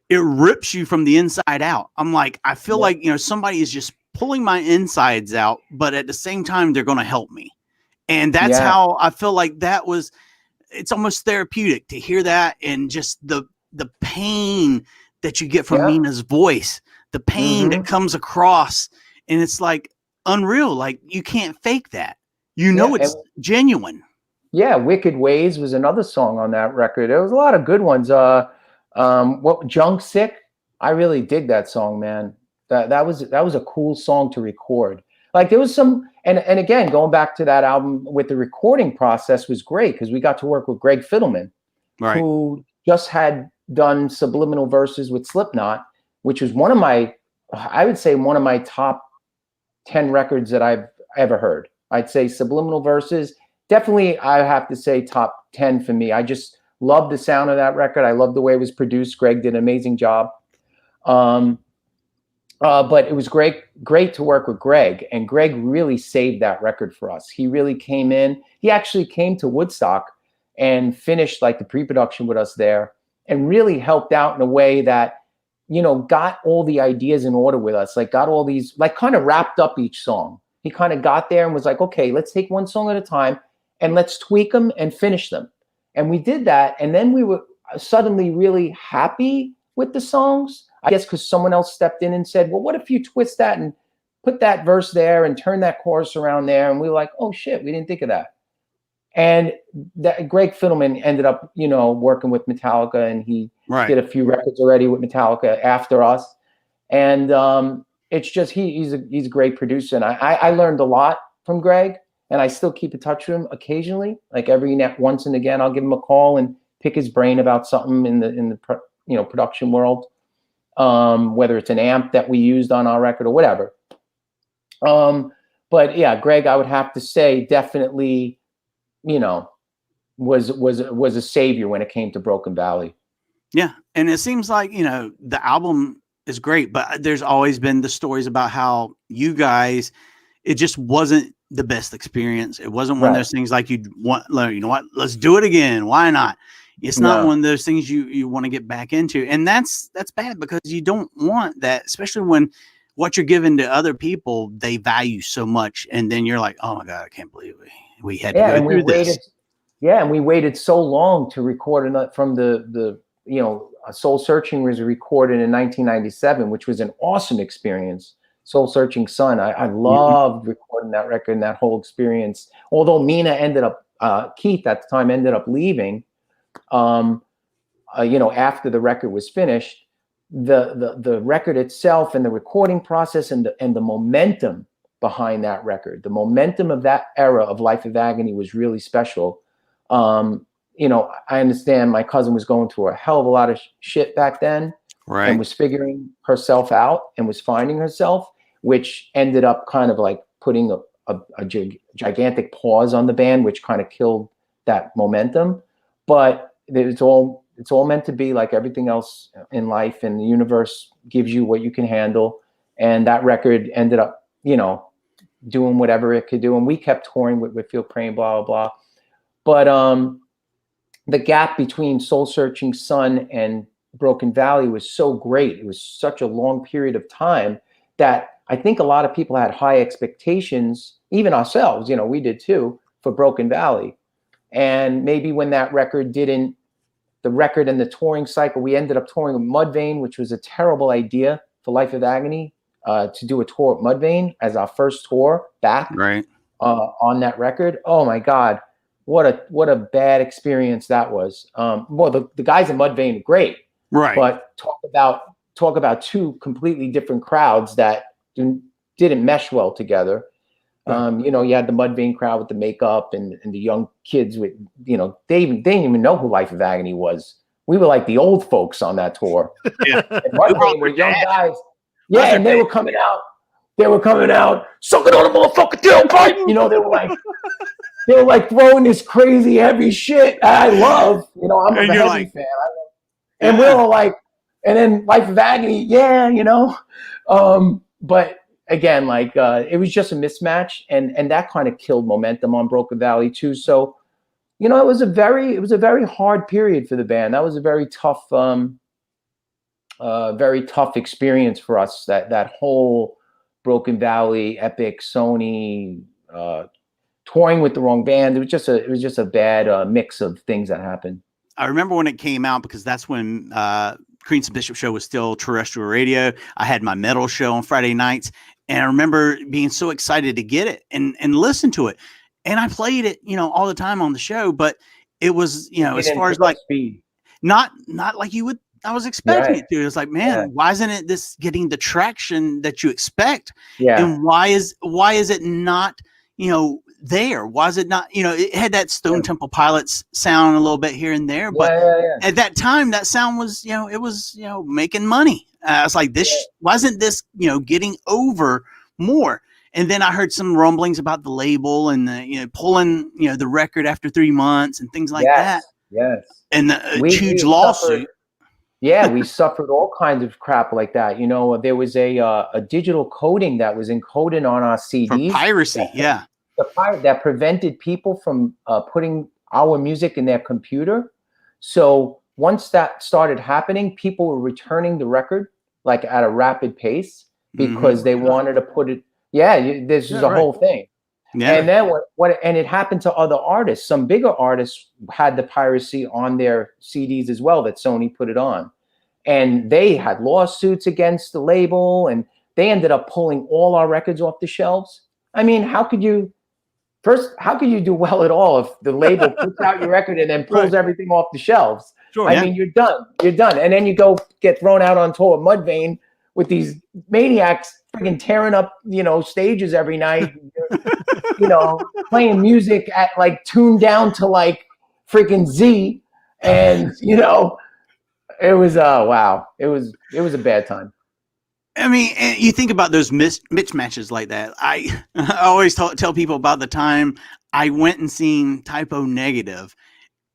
it rips you from the inside out. I'm like, I feel like, you know, somebody is just pulling my insides out, but at the same time, they're going to help me. And that's how I feel like it's almost therapeutic to hear that, and just the pain that you get from Mina's voice, the pain that comes across, and it's like unreal. Like, you can't fake that. You know, it's genuine. Yeah. Wicked Ways was another song on that record. There was a lot of good ones. Junk Sick. I really dig that song, man. That was a cool song to record. Like, there was some, and again, going back to that album with the recording process was great, because we got to work with Greg Fiddleman, who just had done Subliminal Verses with Slipknot, which was I would say one of my top 10 records that I've ever heard. I'd say Subliminal Verses, definitely, I have to say top 10 for me. I just love the sound of that record. I love the way it was produced. Greg did an amazing job. But it was great to work with Greg, and Greg really saved that record for us. He really came in. He actually came to Woodstock and finished like the pre-production with us there, and really helped out in a way that, you know, got all the ideas in order with us. Like, got all these, like, kind of wrapped up each song. He kind of got there and was like, okay, let's take one song at a time and let's tweak them and finish them. And we did that, and then we were suddenly really happy with the songs. I guess because someone else stepped in and said, well, what if you twist that and put that verse there and turn that chorus around there? And we were like, oh shit, we didn't think of that. And that Greg Fiddleman ended up, you know, working with Metallica, and he did a few records already with Metallica after us. And it's just, he's a great producer. And I learned a lot from Greg, and I still keep in touch with him occasionally. Like, every once and again, I'll give him a call and pick his brain about something in the production world. Whether it's an amp that we used on our record or whatever. But yeah, Greg, I would have to say, definitely, you know, was a savior when it came to Broken Valley. Yeah. And it seems like, you know, the album is great, but there's always been the stories about how you guys, it just wasn't the best experience. It wasn't one of those things like you'd want, you know what, let's do it again. Why not? It's not one of those things you want to get back into. And that's bad, because you don't want that, especially when what you're giving to other people, they value so much. And then you're like, oh my God, I can't believe we had to go through this. And we waited so long to record from the you know, Soul Searching was recorded in 1997, which was an awesome experience. Soul Searching Sun. I loved recording that record and that whole experience. Although Mina Keith at the time ended up leaving, you know, after the record was finished, the record itself and the recording process and the momentum behind that record, the momentum of that era of Life of Agony was really special. you know, I understand my cousin was going through a hell of a lot of shit back then, Right. and was figuring herself out and was finding herself, which ended up kind of like putting a gigantic pause on the band, which kind of killed that momentum. But it's all meant to be, like everything else in life, and the universe gives you what you can handle. And that record ended up, you know, doing whatever it could do. And we kept touring with Feel Praying, blah, blah, blah. But the gap between Soul Searching Sun and Broken Valley was so great. It was such a long period of time that I think a lot of people had high expectations, even ourselves, you know, we did too, for Broken Valley. And maybe when that record didn't, the record and the touring cycle, we ended up touring with Mudvayne, which was a terrible idea for Life of Agony, to do a tour with Mudvayne as our first tour back, Right. On that record. Oh my God. What a bad experience that was. Well, the guys in Mudvayne are great, Right. but talk about two completely different crowds that didn't mesh well together. You know, you had the Mudvayne crowd with the makeup and the young kids with, you know, they didn't even know who Life of Agony was. We were like the old folks on that tour. Yeah. And Mudvayne were young guys. Yeah, and they were coming out. They were coming out, sucking on a motherfucking tailpipe. You know, they were like throwing this crazy heavy shit I love. You know, I'm a heavy fan. And we're all like, and then Life of Agony, yeah, you know. But again, like it was just a mismatch, and that kind of killed momentum on Broken Valley too. So, you know, it was a very hard period for the band. That was a very tough experience for us. That whole Broken Valley, Epic, Sony, touring with the wrong band. It was just a bad mix of things that happened. I remember when it came out, because that's when Creedence and Bishop show was still terrestrial radio. I had my metal show on Friday nights, and I remember being so excited to get it and listen to it. And I played it, you know, all the time on the show, but it was, you know, as far as like speed, not like you would. I was expecting it to. It's like, man, why isn't it this getting the traction that you expect? Yeah. And why is it not, you know, there? Why is it not, you know, it had that Stone Temple Pilots sound a little bit here and there, but at that time that sound was, you know, it was, you know, making money. I was like, this, why isn't this, you know, getting over more? And then I heard some rumblings about the label and the, you know, pulling, you know, the record after 3 months and things like that. Yes. And the huge lawsuit. We suffered all kinds of crap like that. You know, there was a digital coding that was encoded on our CDs. For piracy, that prevented people from putting our music in their computer. So once that started happening, people were returning the record like at a rapid pace because they wanted to put it. This is a whole thing. Yeah. And then and it happened to other artists. Some bigger artists had the piracy on their CDs as well that Sony put it on. And they had lawsuits against the label, and they ended up pulling all our records off the shelves. I mean, how could you do well at all if the label puts out your record and then pulls everything off the shelves? Sure, I mean, you're done. And then you go get thrown out on tour with Mudvayne with these maniacs freaking tearing up, you know, stages every night, you know, playing music at like tuned down to like freaking Z. And, you know, it was, wow. It was a bad time. I mean, you think about those mismatches like that. I always tell people about the time I went and seen Typo Negative,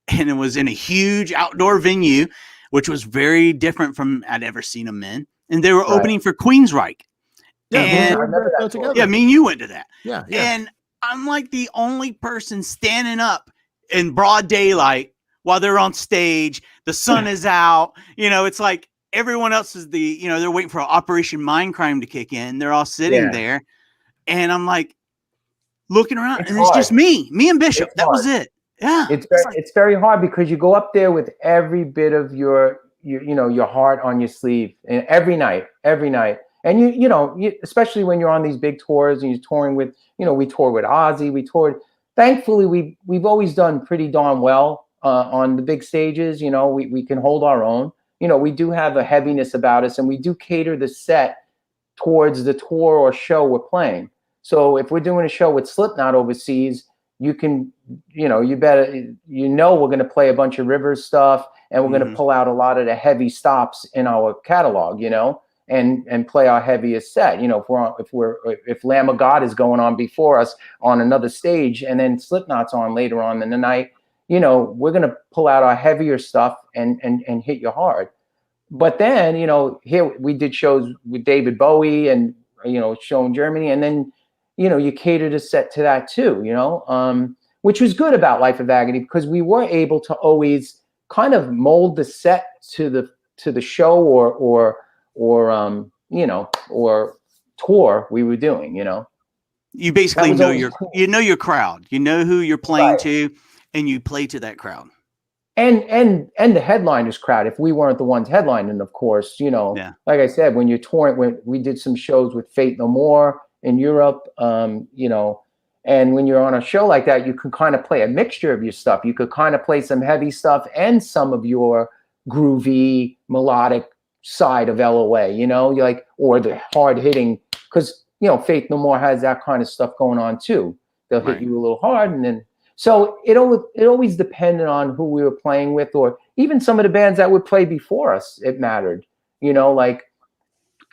and it was in a huge outdoor venue, which was very different from I'd ever seen them in. And they were opening for Queensryche. Yeah, me and you went to that. Yeah. And I'm like the only person standing up in broad daylight while they're on stage. The sun is out. You know, it's like everyone else is they're waiting for Operation Mindcrime to kick in. They're all sitting there. And I'm like looking around, and it's just me and Bishop. That was it. Yeah. It's very hard because you go up there with every bit of your heart on your sleeve, and every night. And you know, especially when you're on these big tours and you're touring with, you know, we toured with Ozzy, thankfully we've always done pretty darn well on the big stages. You know, we can hold our own. You know, we do have a heaviness about us, and we do cater the set towards the tour or show we're playing. So if we're doing a show with Slipknot overseas, you can, you better, we're going to play a bunch of Rivers stuff, and we're going to pull out a lot of the heavy stops in our catalog, and play our heaviest set. If Lamb of God is going on before us on another stage, and then Slipknot's on later on in the night, we're going to pull out our heavier stuff and hit you hard. But then, here we did shows with David Bowie and, show in Germany. And then, you catered a set to that too, which was good about Life of Agony, because we were able to always kind of mold the set to the show or tour we were doing, You basically know your crowd, you know who you're playing to, and you play to that crowd. And the headliners crowd, if we weren't the ones headlining, of course, like I said, when you're touring, when we did some shows with Faith No More in Europe, and when you're on a show like that, you can kind of play a mixture of your stuff. You could kind of play some heavy stuff and some of your groovy, melodic side of LOA, you're like, or the hard hitting, because, Faith No More has that kind of stuff going on too. They'll hit you a little hard, and then, so it always depended on who we were playing with, or even some of the bands that would play before us. It mattered, like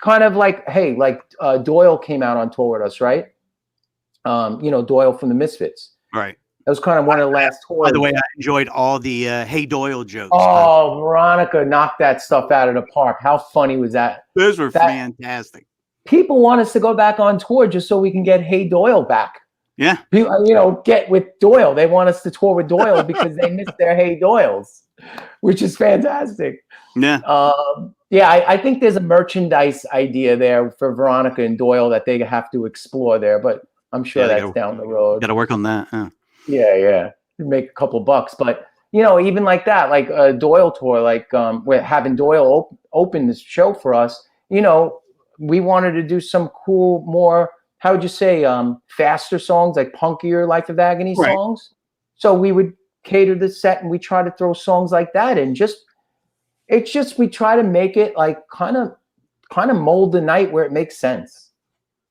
kind of like, hey, like Doyle came out on tour with us, right? Doyle from the Misfits. Right. That was kind of one of the last tours. By the way, I enjoyed all the Hey Doyle jokes. Oh, Veronica knocked that stuff out of the park. How funny was that? Those were fantastic. People want us to go back on tour just so we can get Hey Doyle back. Yeah. Get with Doyle. They want us to tour with Doyle because they missed their Hey Doyles, which is fantastic. Yeah. I think there's a merchandise idea there for Veronica and Doyle that they have to explore there, but I'm sure that's down the road. Got to work on that. Huh? Yeah. Make a couple bucks, but even like that, like a Doyle tour, like we're having Doyle open this show for us. We wanted to do some cool, more, how would you say, faster songs, like punkier Life of Agony songs. So we would cater the set, and we try to throw songs like that in. We try to make it like kind of mold the night where it makes sense.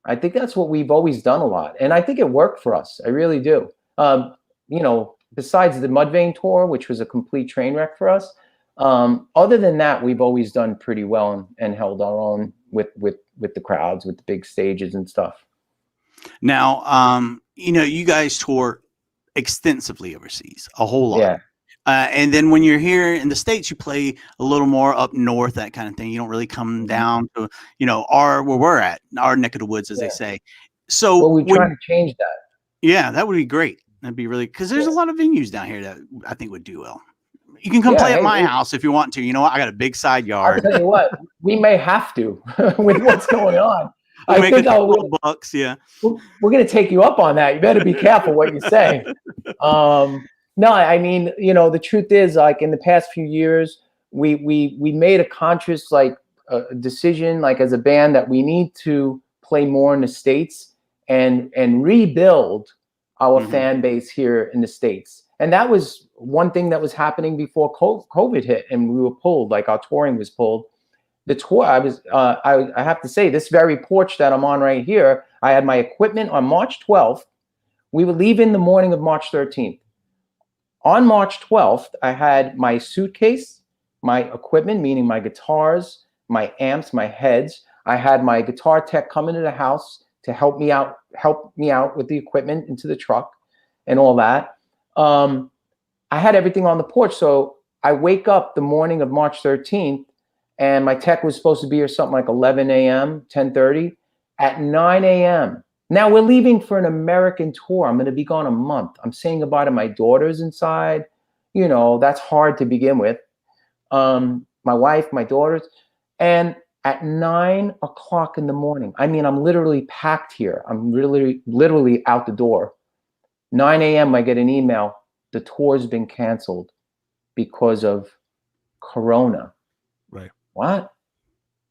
I think that's what we've always done a lot, and I think it worked for us. I really do. Besides the Mudvayne tour, which was a complete train wreck for us, other than that, we've always done pretty well and held our own with the crowds, with the big stages and stuff. Now, you guys tour extensively overseas, a whole lot. Yeah. And then when you're here in the States, you play a little more up north, that kind of thing. You don't really come down to, where we're at, our neck of the woods, as they say. So we're trying to change that. Yeah, that would be great. That'd be really, because there's a lot of venues down here that I think would do well. You can come play at my house if you want to. You know what? I got a big side yard. I'll tell you what, we may have to with what's going on. I think $2 yeah. We're going to take you up on that. You better be careful what you say. No, I mean, the truth is, like, in the past few years, we made a conscious decision, like, as a band, that we need to play more in the States and rebuild our fan base here in the States. And that was one thing that was happening before COVID hit, and we were pulled, like our touring was pulled. The tour, I have to say, this very porch that I'm on right here, I had my equipment on March 12th. We would leave in the morning of March 13th. On March 12th, I had my suitcase, my equipment, meaning my guitars, my amps, my heads. I had my guitar tech come into the house to help me out with the equipment into the truck and all that. I had everything on the porch. So I wake up the morning of March 13th, and my tech was supposed to be here something like 11 a.m., 10:30. At 9 a.m., now we're leaving for an American tour. I'm going to be gone a month. I'm saying goodbye to my daughters inside. That's hard to begin with. My wife, my daughters. And at 9 o'clock in the morning, I mean, I'm literally packed here. I'm literally out the door. 9 a.m., I get an email. The tour's been canceled because of Corona. Right. What?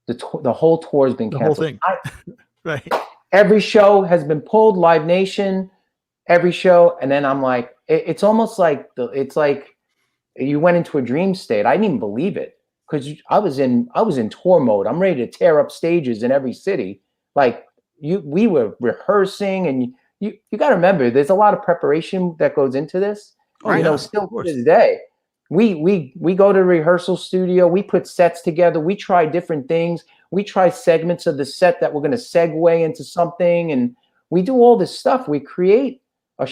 The whole tour's been canceled. The whole thing. Right. Every show has been pulled, Live Nation, every show. And then I'm like, it's almost like it's like you went into a dream state. I didn't even believe it, because I was in tour mode. I'm ready to tear up stages in every city. Like we were rehearsing, and you got to remember, there's a lot of preparation that goes into this. Right. You know, still to this day, we go to rehearsal studio, we put sets together, we try different things, we try segments of the set that we're going to segue into something, and we do all this stuff. We create a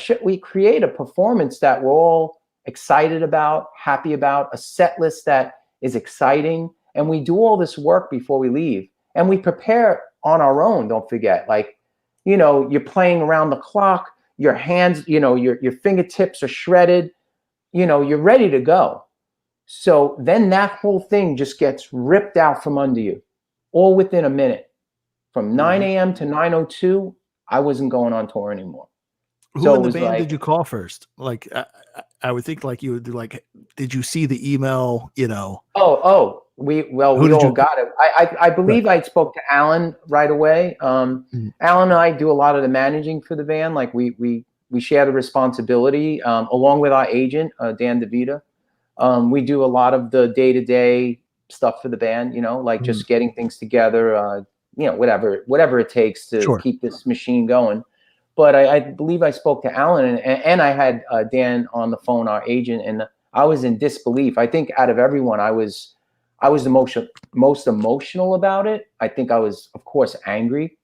performance that we're all excited about, happy about, a set list that is exciting, and we do all this work before we leave, and we prepare on our own. Don't forget, like, you know, you're playing around the clock, your hands, you know, your fingertips are shredded, you know, you're ready to go. So then that whole thing just gets ripped out from under you, all within a minute. From 9 a.m. to 9:02, I wasn't going on tour anymore. Who in the band did you call first? Like, I would think like you would do, like, did you see the email, you know? We all got it. I believe I spoke to Alan right away. Alan and I do a lot of the managing for the band. Like we share the responsibility along with our agent, Dan DeVita. We do a lot of the day-to-day stuff for the band, you know, like just getting things together, you know, whatever it takes to keep this machine going. But I believe I spoke to Alan and I had Dan on the phone, our agent, and I was in disbelief. I think out of everyone, I was the most emotional about it. I think I was, of course, angry.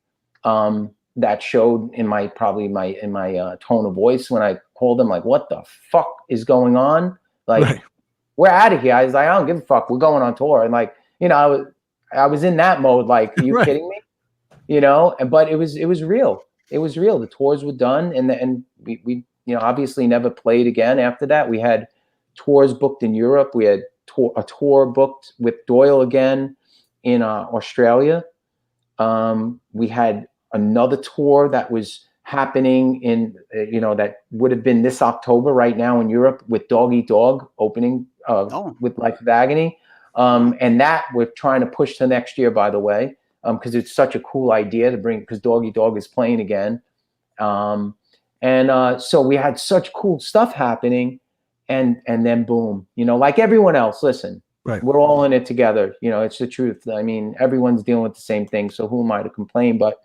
That showed in my tone of voice when I called him, like, what the fuck is going on? Like, we're out of here. I was like, I don't give a fuck. We're going on tour. And like, you know, I was in that mode. Like, are you kidding me? You know, but it was real. It was real. The tours were done, and we you know, obviously never played again after that. We had tours booked in Europe. We had a tour booked with Doyle again in Australia. We had another tour that was happening in, you know, that would have been this October right now in Europe with Dog Eat Dog opening with Life of Agony. And that we're trying to push to next year, by the way, because it's such a cool idea to bring, because Dog Eat Dog is playing again. So we had such cool stuff happening. And then boom, you know, like everyone else, listen, we're all in it together. You know, it's the truth. I mean, everyone's dealing with the same thing. So who am I to complain? But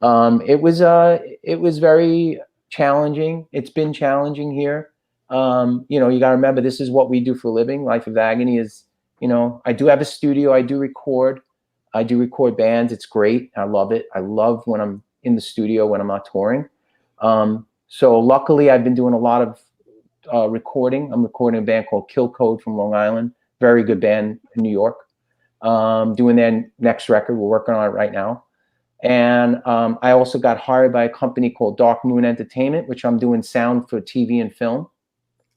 it was very challenging. It's been challenging here. You know, you got to remember, this is what we do for a living. Life of Agony is, you know, I do have a studio. I do record bands. It's great. I love it. I love when I'm in the studio, when I'm not touring. So luckily I've been doing a lot of recording. I'm recording a band called Kill Code from Long Island. Very good band in New York. Doing their next record. We're working on it right now. And I also got hired by a company called Dark Moon Entertainment, which I'm doing sound for TV and film,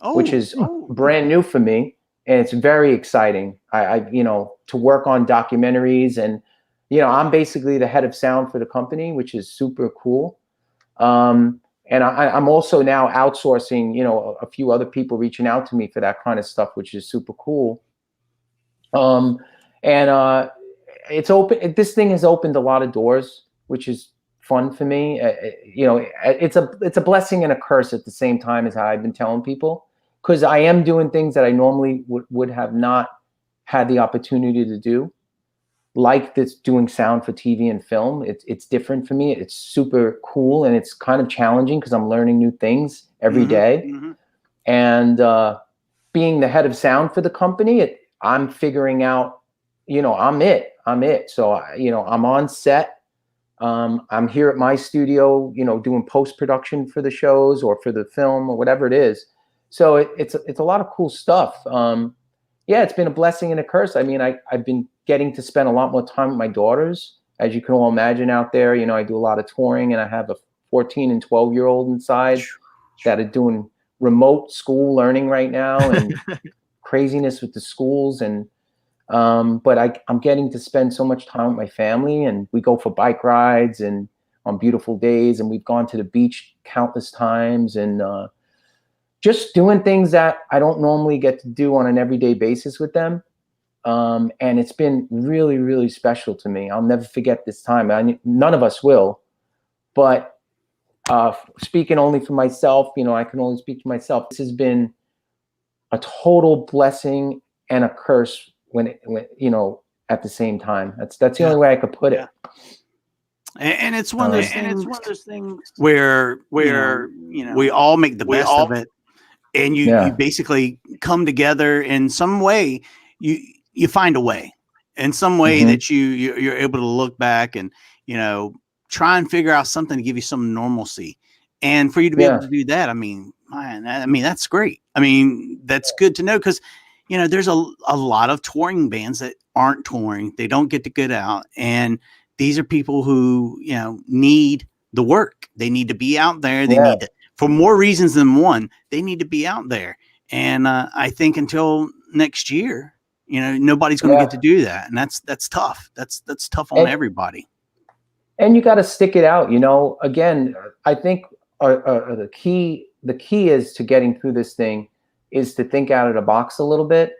which is brand new for me. And it's very exciting. I you know, to work on documentaries, and, you know, I'm basically the head of sound for the company, which is super cool. And I'm also now outsourcing, you know, a few other people reaching out to me for that kind of stuff, which is super cool. It's open. This thing has opened a lot of doors, which is fun for me. You know, it's a blessing and a curse at the same time, is how I've been telling people, because I am doing things that I normally would have not had the opportunity to do, like this, doing sound for TV and film. It's different for me. It's super cool, and it's kind of challenging because I'm learning new things every day. And being the head of sound for the company, I'm figuring out, you know, I'm it. So, you know, I'm on set. I'm here at my studio, you know, doing post-production for the shows or for the film or whatever it is. So it's a lot of cool stuff. Yeah, it's been a blessing and a curse. I mean, I've been getting to spend a lot more time with my daughters, as you can all imagine out there. You know, I do a lot of touring, and I have a 14 and 12-year-old inside that are doing remote school learning right now, and craziness with the schools. And but I'm getting to spend so much time with my family, and we go for bike rides and on beautiful days, and we've gone to the beach countless times, and just doing things that I don't normally get to do on an everyday basis with them. And it's been really, really special to me. I'll never forget this time. None of us will, but speaking only for myself, you know, I can only speak to myself. This has been a total blessing and a curse when you know, at the same time. That's the only way I could put it. And it's one of those things where we all make the best of it, and you basically come together in some way. You find a way in some way that you're able to look back and try and figure out something to give you some normalcy. And for you to be able to do that, I mean, that's great. I mean, that's good to know, because there's a lot of touring bands that aren't touring. They don't get to get out, and these are people who need the work. They need to be out there. They need to, for more reasons than one, they need to be out there. And I think until next year, nobody's going to get to do that, and that's tough. That's tough on everybody. And you got to stick it out. Again, I think the key is to getting through this thing is to think out of the box a little bit,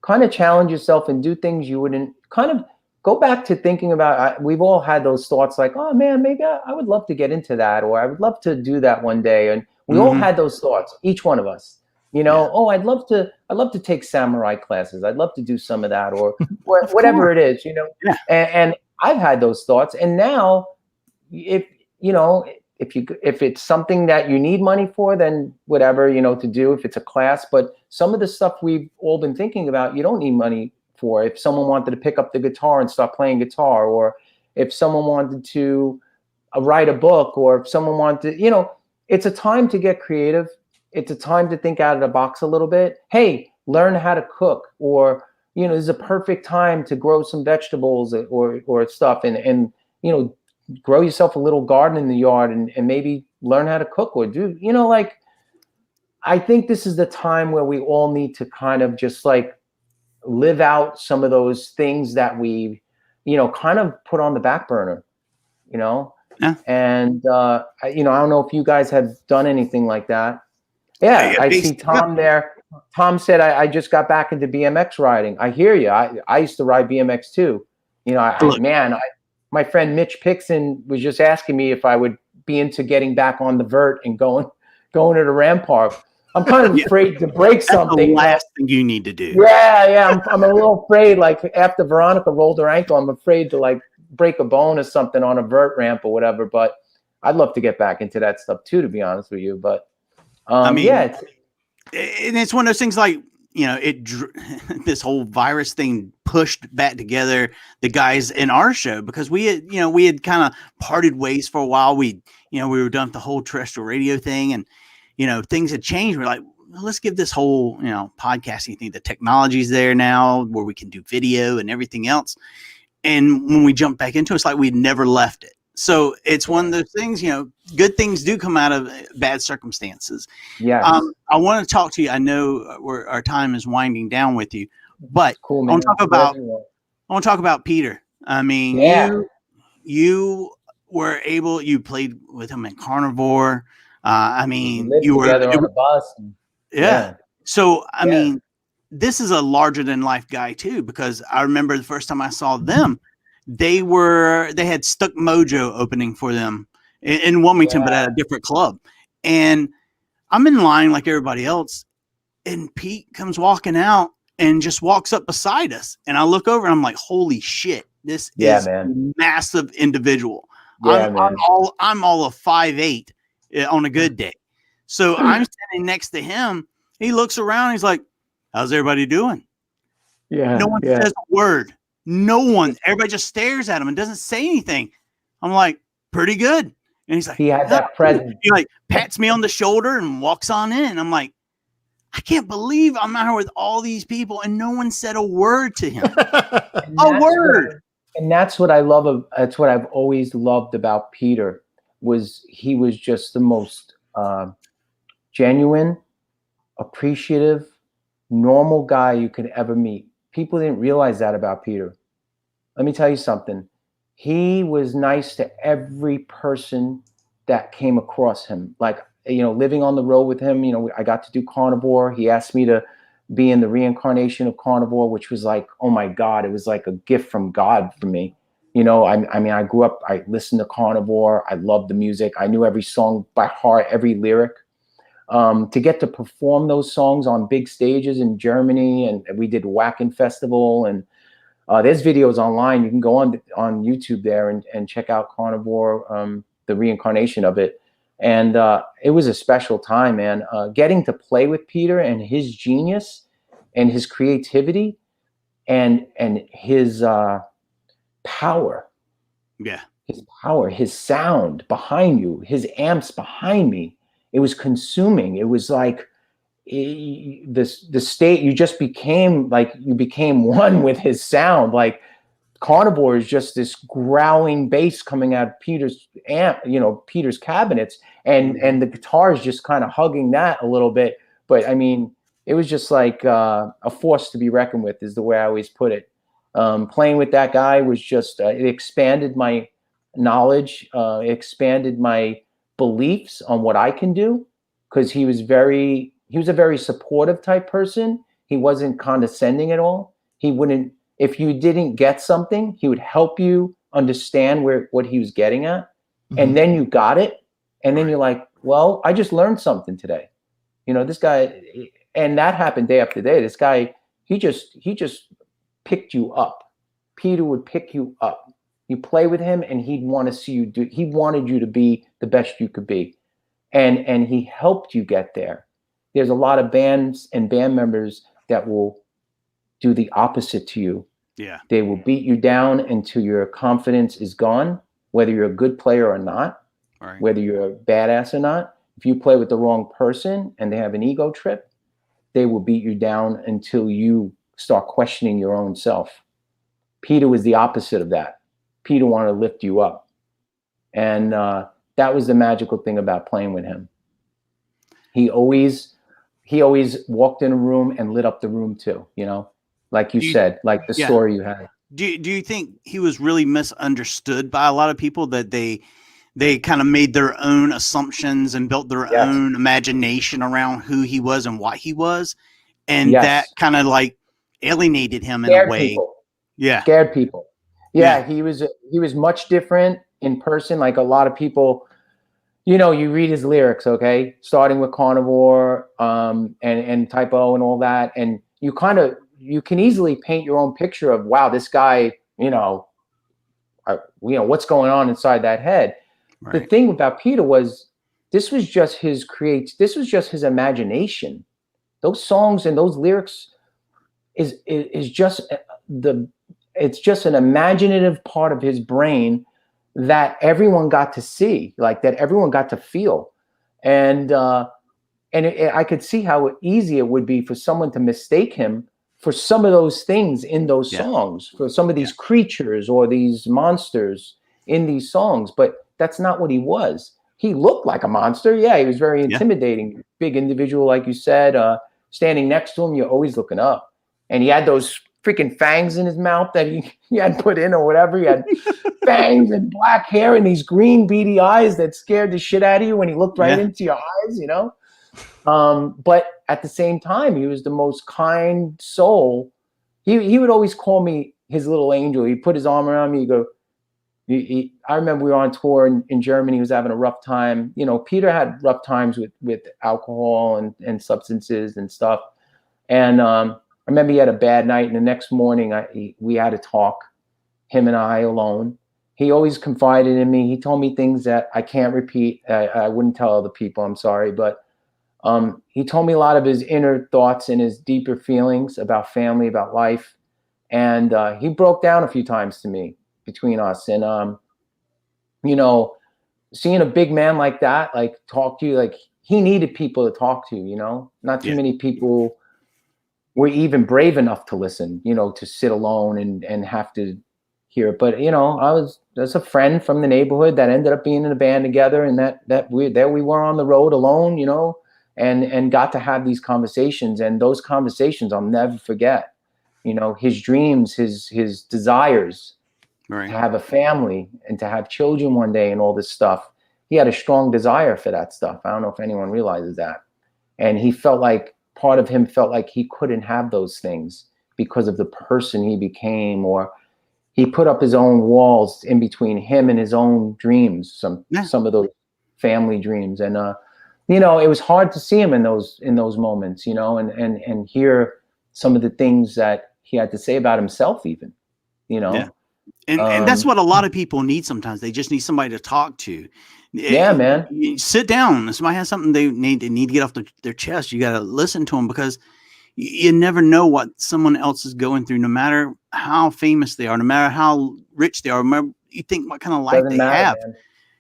kind of challenge yourself and do things you wouldn't, kind of go back to thinking about, we've all had those thoughts like, oh man, maybe I would love to get into that, or I would love to do that one day. And we all had those thoughts, each one of us, oh, I'd love to take samurai classes. I'd love to do some of that, or whatever it is, and I've had those thoughts. And now if it's something that you need money for, then whatever, to do, if it's a class. But some of the stuff we've all been thinking about, you don't need money for. If someone wanted to pick up the guitar and start playing guitar, or if someone wanted to write a book, or if someone wanted to, it's a time to get creative. It's a time to think out of the box a little bit. Hey, learn how to cook, or, this is a perfect time to grow some vegetables or stuff, and grow yourself a little garden in the yard, and maybe learn how to cook, or do, I think this is the time where we all need to kind of just live out some of those things that we, kind of put on the back burner, and, I don't know if you guys have done anything like that. Yeah. I see Tom there. Tom said, I just got back into BMX riding. I hear you. I used to ride BMX too. My friend Mitch Pixon was just asking me if I would be into getting back on the vert and going to the Rampart. I'm kind of afraid to break something. That's the last thing you need to do. Yeah. I'm a little afraid, after Veronica rolled her ankle, I'm afraid to break a bone or something on a vert ramp or whatever. But I'd love to get back into that stuff too, to be honest with you. But and it's one of those things this whole virus thing pushed back together the guys in our show, because we had kind of parted ways for a while. We were done with the whole terrestrial radio thing, and things had changed. We're like, well, let's give this whole podcasting thing. The technology's there now where we can do video and everything else. And when we jumped back into it, it's like we'd never left it. So it's one of those things, good things do come out of bad circumstances. Yeah. I want to talk to you. I know our time is winding down with you, but cool, I want to talk about Peter. I mean, you were able, you played with him in Carnivore. You were together on the bus. Yeah. So, I mean, this is a larger than life guy too, because I remember the first time I saw them, they had Stuck Mojo opening for them in Wilmington, but at a different club. And I'm in line like everybody else, and Pete comes walking out and just walks up beside us. And I look over and I'm like, holy shit, this is a massive individual. I'm all of 5'8" on a good day. So I'm standing next to him. He looks around. He's like, how's everybody doing? Yeah. No one says a word. No one. Everybody just stares at him and doesn't say anything. I'm like, pretty good. And he's like, he had that presence. He pats me on the shoulder and walks on in. I'm like, I can't believe I'm out here with all these people and no one said a word to him. A word. And that's what I love. That's what I've always loved about Peter, was he was just the most genuine, appreciative, normal guy you could ever meet. People didn't realize that about Peter. Let me tell you something. He was nice to every person that came across him. Living on the road with him, I got to do Carnivore. He asked me to be in the reincarnation of Carnivore, which was like, oh my God, it was like a gift from God for me. I grew up, I listened to Carnivore. I loved the music. I knew every song by heart, every lyric. To get to perform those songs on big stages in Germany, and we did Wacken Festival, and There's videos online. You can go on YouTube there and check out Carnivore, the reincarnation of it. And it was a special time, man. Getting to play with Peter and his genius and his creativity and his power. Yeah. His power, his sound behind you, his amps behind me. It was consuming. It was like the state, you just became like, you became one with his sound. Like Carnivore is just this growling bass coming out of Peter's amp, Peter's cabinets, and the guitar is just kind of hugging that a little bit. But I mean, it was just like a force to be reckoned with, is the way I always put it. Playing with that guy was just, it expanded my knowledge, expanded my beliefs on what I can do, because he was a very supportive type person. He wasn't condescending at all. He wouldn't, if you didn't get something, he would help you understand what he was getting at. And then you got it. And then you're like, well, I just learned something today. This guy, and that happened day after day. This guy, he just picked you up. Peter would pick you up. You play with him and he'd want to see you do, he wanted you to be the best you could be. And he helped you get there. There's a lot of bands and band members that will do the opposite to you. Yeah. They will beat you down until your confidence is gone, whether you're a good player or not, right, whether you're a badass or not. If you play with the wrong person and they have an ego trip, they will beat you down until you start questioning your own self. Peter was the opposite of that. Peter wanted to lift you up. And that was the magical thing about playing with him. He always walked in a room and lit up the room too, like you said, like the story you had. Do you think he was really misunderstood by a lot of people, that they kind of made their own assumptions and built their own imagination around who he was and what he was, and that kind of like alienated him in a way? People. Yeah. Scared people. Yeah, he was much different in person. Like a lot of people, you read his lyrics, okay, starting with Carnivore, and Typo and all that, and you can easily paint your own picture of, wow, this guy, what's going on inside that head. Right. The thing about Peter was, this was just his imagination. Those songs and those lyrics is just it's just an imaginative part of his brain that everyone got to see, like that everyone got to feel. And I could see how easy it would be for someone to mistake him for some of those things in those songs, for some of these creatures or these monsters in these songs. But that's not what he was. He looked like a monster. Yeah, he was very intimidating, big individual, like you said. Standing next to him, you're always looking up. And he had those freaking fangs in his mouth that he had put in or whatever. He had fangs and black hair and these green beady eyes that scared the shit out of you when he looked right into your eyes, But at the same time, he was the most kind soul. He would always call me his little angel. He'd put his arm around me. He'd go, I remember we were on tour in Germany. He was having a rough time. Peter had rough times with alcohol and substances and stuff. And I remember he had a bad night, and the next morning we had a talk, him and I alone. He always confided in me. He told me things that I can't repeat. I wouldn't tell other people, I'm sorry. But he told me a lot of his inner thoughts and his deeper feelings about family, about life. And he broke down a few times to me between us. And, seeing a big man like that, like talk to you, like he needed people to talk to, not too many people were even brave enough to listen, to sit alone and have to hear it. But, there's a friend from the neighborhood that ended up being in a band together, and that we were on the road alone, and got to have these conversations. And those conversations I'll never forget. His dreams, his desires, to have a family and to have children one day and all this stuff. He had a strong desire for that stuff. I don't know if anyone realizes that. And he felt like, part of him felt like he couldn't have those things because of the person he became, or he put up his own walls in between him and his own dreams, some of those family dreams. And, it was hard to see him in those moments, and hear some of the things that he had to say about himself even. you know. Yeah. And that's what a lot of people need sometimes. They just need somebody to talk to. Yeah, man. You sit down. If somebody has something they need to get off their chest, you got to listen to them, because you never know what someone else is going through, no matter how famous they are, no matter how rich they are, you think what kind of life they have. Man.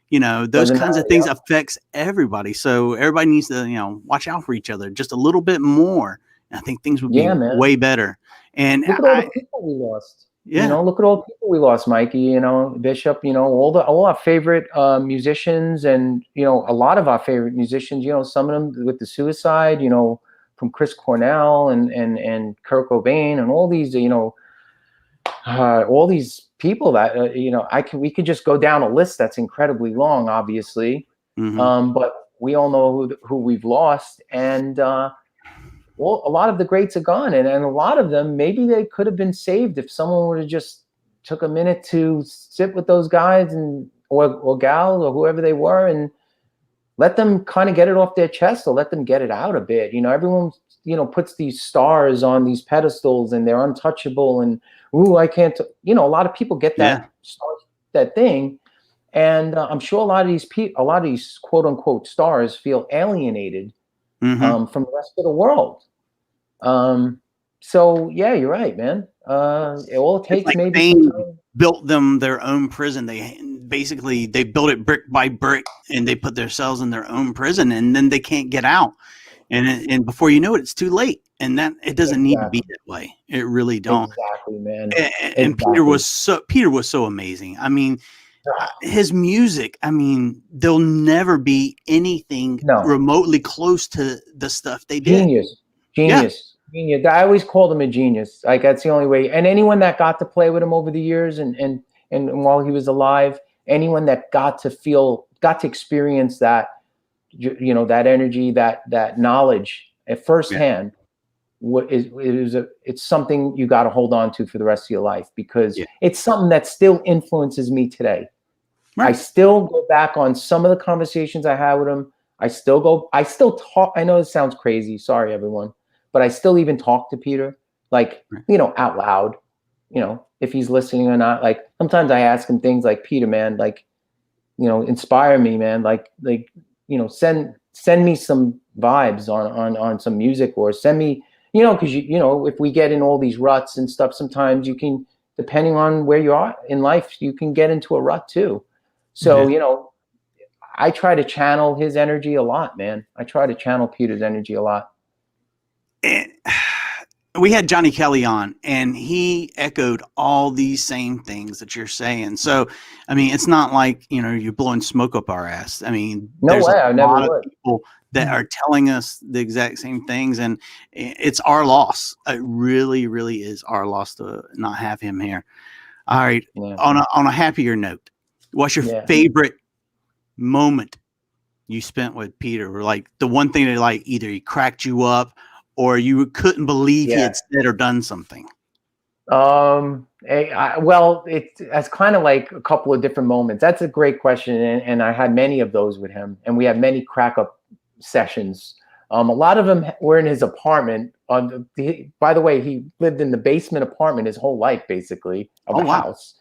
You know, those kinds of things affects everybody. So everybody needs to, you know, watch out for each other just a little bit more. And I think things would be way better. And look at all the people we lost. Yeah. You know, look at all the people we lost, Mikey, you know, Bishop, you know, all our favorite musicians, and, you know, a lot of our favorite musicians, you know, some of them with the suicide, you know, from Chris Cornell and Kurt Cobain and all these, you know, all these people that, you know, we could just go down a list that's incredibly long, obviously. But we all know who we've lost. And, well, a lot of the greats are gone, and a lot of them, maybe they could have been saved if someone would have just took a minute to sit with those guys and or gals or whoever they were, and let them kind of get it off their chest, or let them get it out a bit. You know, everyone, you know, puts these stars on these pedestals and they're untouchable, and ooh, I can't. You know, a lot of people get that that thing, and I'm sure a lot of these quote unquote stars feel alienated from the rest of the world. So yeah, you're right, man. All it takes, like, maybe built them their own prison. They built it brick by brick, and they put themselves in their own prison, and then they can't get out. And before you know it, it's too late. And that it doesn't need to be that way. It really don't. Exactly, man. And Peter was so amazing. I mean, his music, I mean, there'll never be anything remotely close to the stuff they did. Genius. I always called him a genius. Like, that's the only way. And anyone that got to play with him over the years, and while he was alive, anyone that got to experience that, you know, that energy, that knowledge at firsthand, it's something you got to hold on to for the rest of your life, because it's something that still influences me today. Right. I still go back on some of the conversations I had with him. I still talk. I know this sounds crazy. Sorry, everyone. But I still even talk to Peter, like, you know, out loud, you know, if he's listening or not. Like, sometimes I ask him things like, Peter, man, like, you know, inspire me, man. Like, you know, send me some vibes on some music, or send me, you know, because you know, if we get in all these ruts and stuff, sometimes you can, depending on where you are in life, you can get into a rut too. So, you know, I try to channel his energy a lot, man. I try to channel Peter's energy a lot. And we had Johnny Kelly on, and he echoed all these same things that you're saying. So, I mean, it's not like, you know, you're blowing smoke up our ass. I mean, there's a lot of people that are telling us the exact same things, and it's our loss. It really, really is our loss to not have him here. All right. Yeah. On a happier note, what's your favorite moment you spent with Peter? Or like the one thing that, like, either he cracked you up, or you couldn't believe he had said or done something? Well, it's kind of like a couple of different moments. That's a great question, and I had many of those with him, and we had many crack up sessions. A lot of them were in his apartment. By the way, he lived in the basement apartment his whole life, basically, of the house.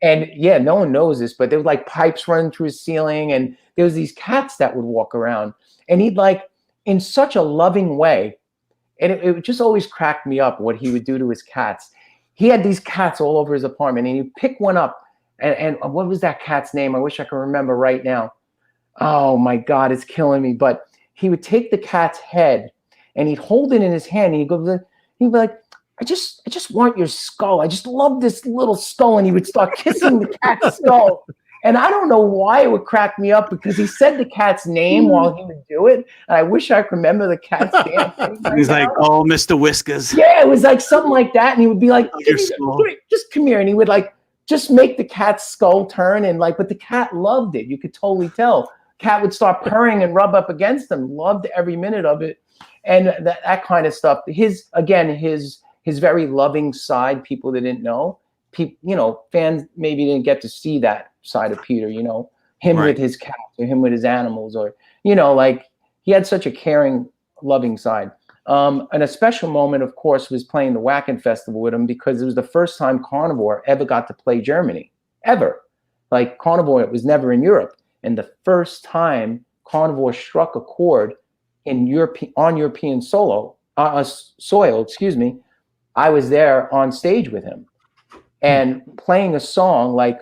And yeah, no one knows this, but there were like pipes running through his ceiling, and there was these cats that would walk around, and he'd, like, in such a loving way. And it just always cracked me up what he would do to his cats. He had these cats all over his apartment, and he'd pick one up. And what was that cat's name? I wish I could remember right now. Oh my God, it's killing me. But he would take the cat's head, and he'd hold it in his hand, and he'd be like, I just want your skull. I just love this little skull. And he would start kissing the cat's skull. And I don't know why it would crack me up, because he said the cat's name while he would do it. And I wish I could remember the cat's name. He's like, oh, Mr. Whiskers. Yeah, it was like something like that. And he would be like, just come here. And he would, like, just make the cat's skull turn. And, like, but the cat loved it. You could totally tell. Cat would start purring and rub up against him. Loved every minute of it. And that kind of stuff. His very loving side, people that didn't know. People, you know, fans maybe didn't get to see that side of Peter, you know, him with his cats, or him with his animals, or, you know, like, he had such a caring, loving side. And a special moment, of course, was playing the Wacken Festival with him, because it was the first time Carnivore ever got to play Germany, ever. Like Carnivore, it was never in Europe. And the first time Carnivore struck a chord in European soil, excuse me, I was there on stage with him and playing a song like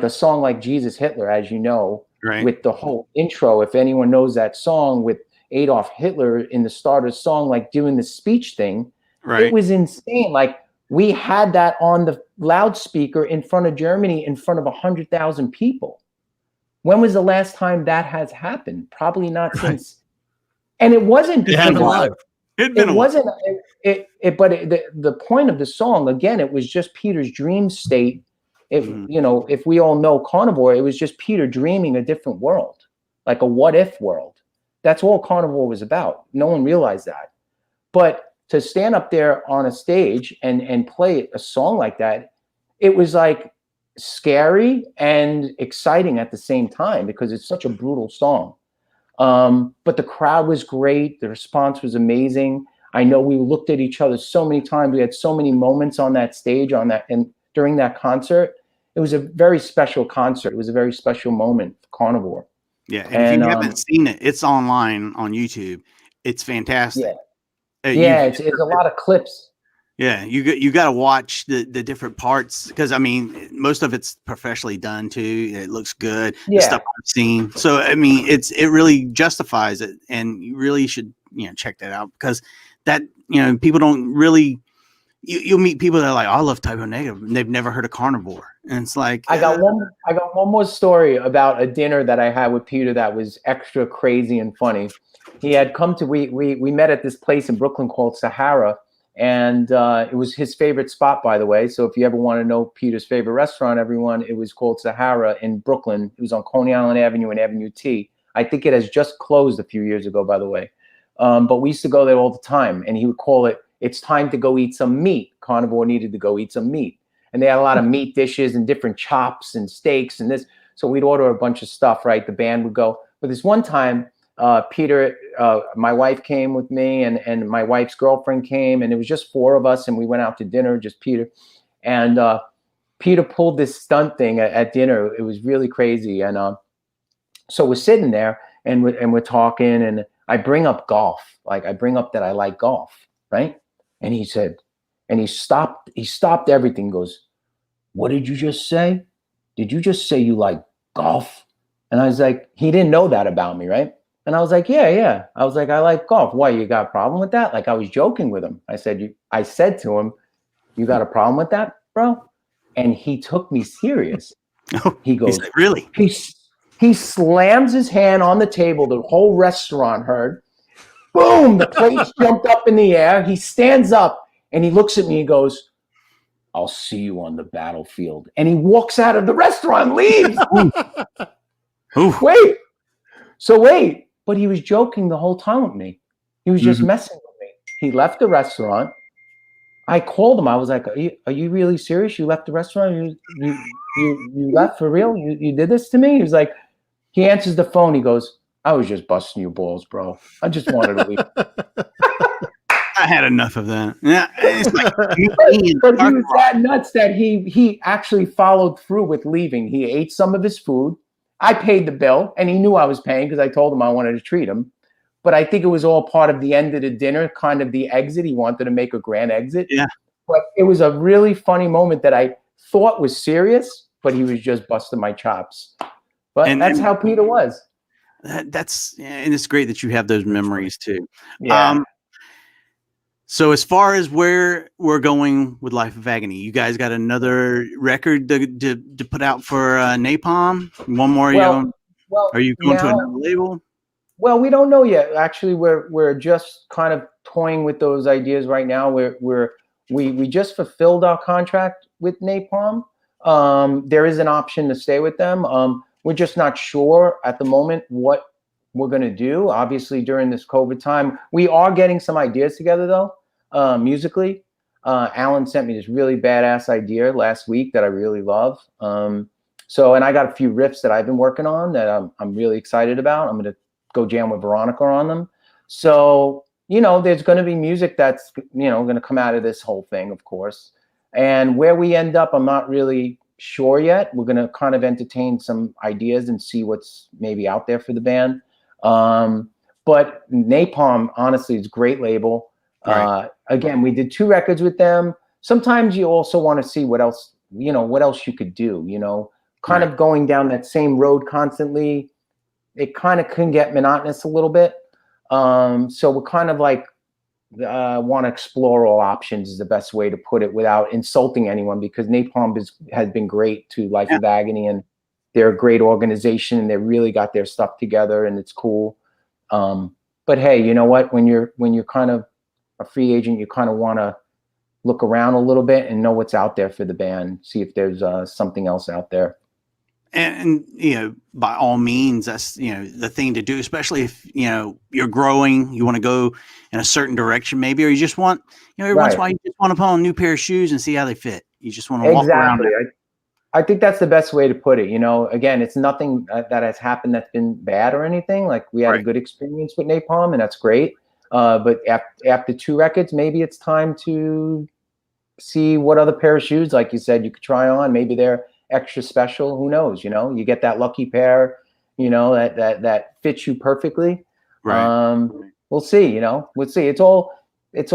a song like Jesus Hitler, as you know, right, with the whole intro. If anyone knows that song with Adolf Hitler in the start of the song, like doing the speech thing, right. It was insane. Like we had that on the loudspeaker in front of Germany, in front of 100,000 people. When was the last time that has happened? Probably not since. And it wasn't because it wasn't. The point of the song, again, it was just Peter's dream state. You know, if we all know Carnivore, it was just Peter dreaming a different world, like a what if world. That's all Carnivore was about. No one realized that. But to stand up there on a stage and play a song like that, it was like scary and exciting at the same time, because it's such a brutal song. But the crowd was great. The response was amazing. I know we looked at each other so many times. We had so many moments on that stage, and during that concert. It was a very special concert. It was a very special moment for Carnivore. Yeah, and if you haven't seen it, it's online on YouTube. It's fantastic. Yeah, it's a lot of clips. Yeah, you got to watch the different parts, because I mean, most of it's professionally done too. It looks good. Yeah. The stuff I've seen. So I mean, it really justifies it, and you really should check that out, because that people don't really. You'll meet people that are like, oh, I love Type O Negative, and they've never heard of Carnivore, and it's like I got one more story about a dinner that I had with Peter that was extra crazy and funny. He had come to we met at this place in Brooklyn called Sahara, and it was his favorite spot, by the way. So if you ever want to know Peter's favorite restaurant, everyone, it was called Sahara in Brooklyn. It was on Coney Island Avenue and Avenue T. I think it has just closed a few years ago, by the way. But we used to go there all the time, and he would call it, "It's time to go eat some meat." Carnivore needed to go eat some meat. And they had a lot of meat dishes and different chops and steaks and this. So we'd order a bunch of stuff, right? The band would go. But this one time, Peter, my wife came with me, and my wife's girlfriend came, and it was just four of us, and we went out to dinner, just Peter. And Peter pulled this stunt thing at dinner. It was really crazy. And so we're sitting there, and we're talking, and I bring up golf. Like I bring up that I like golf, right? And he said, and he stopped everything, goes, "What did you just say? Did you just say you like golf?" And I was like, he didn't know that about me, right? And I was like, yeah. I was like, I like golf. Why, you got a problem with that? Like I was joking with him. I said to him, "You got a problem with that, bro?" And he took me serious. He goes, "Really?" He slams his hand on the table. The whole restaurant heard. Boom, the plates jumped up in the air. He stands up and he looks at me and goes, "I'll see you on the battlefield." And he walks out of the restaurant, leaves. Wait. But he was joking the whole time with me. He was just messing with me. He left the restaurant. I called him. I was like, are you really serious? You left the restaurant? You left for real? You did this to me? He was like, he answers the phone. He goes, "I was just busting your balls, bro. I just wanted to leave." I had enough of that. Yeah, it's like, but he was that nuts that he actually followed through with leaving. He ate some of his food. I paid the bill, and he knew I was paying because I told him I wanted to treat him. But I think it was all part of the end of the dinner, kind of the exit. He wanted to make a grand exit. Yeah. But it was a really funny moment that I thought was serious, but he was just busting my chops. But that's how Peter was. And it's great that you have those memories too. Yeah. So as far as where we're going with Life of Agony, you guys got another record to put out for Napalm? One more? Are you going to another label? Well, we don't know yet. Actually, we're just kind of toying with those ideas right now. We just fulfilled our contract with Napalm. There is an option to stay with them. We're just not sure at the moment what we're going to do. Obviously, during this COVID time, we are getting some ideas together, though, musically. Alan sent me this really badass idea last week that I really love. And I got a few riffs that I've been working on that I'm really excited about. I'm going to go jam with Veronica on them. So there's going to be music that's, going to come out of this whole thing, of course. And where we end up, I'm not really sure yet. We're going to kind of entertain some ideas and see what's maybe out there for the band. But Napalm, honestly, is a great label. Right. Again, we did 2 records with them. Sometimes you also want to see what else you could do, kind of going down that same road constantly. It kind of can get monotonous a little bit. So we're kind of like, want to explore all options is the best way to put it without insulting anyone, because Napalm has been great to Life of Agony, and they're a great organization, and they really got their stuff together, and it's cool. But hey, you know what? When you're kind of a free agent, you kind of want to look around a little bit and know what's out there for the band, see if there's something else out there. And by all means, that's the thing to do, especially if you're growing, you want to go in a certain direction maybe, or you just want every once in a while you just want to put on a new pair of shoes and see how they fit. You just want to walk around. I think that's the best way to put it. Again, it's nothing that has happened that's been bad or anything. Like, we had a good experience with Napalm, and that's great. But after 2 records, maybe it's time to see what other pair of shoes, like you said, you could try on. Maybe they're extra special. Who knows? You get that lucky pair, that fits you perfectly. Right. We'll see. We'll see. It's all up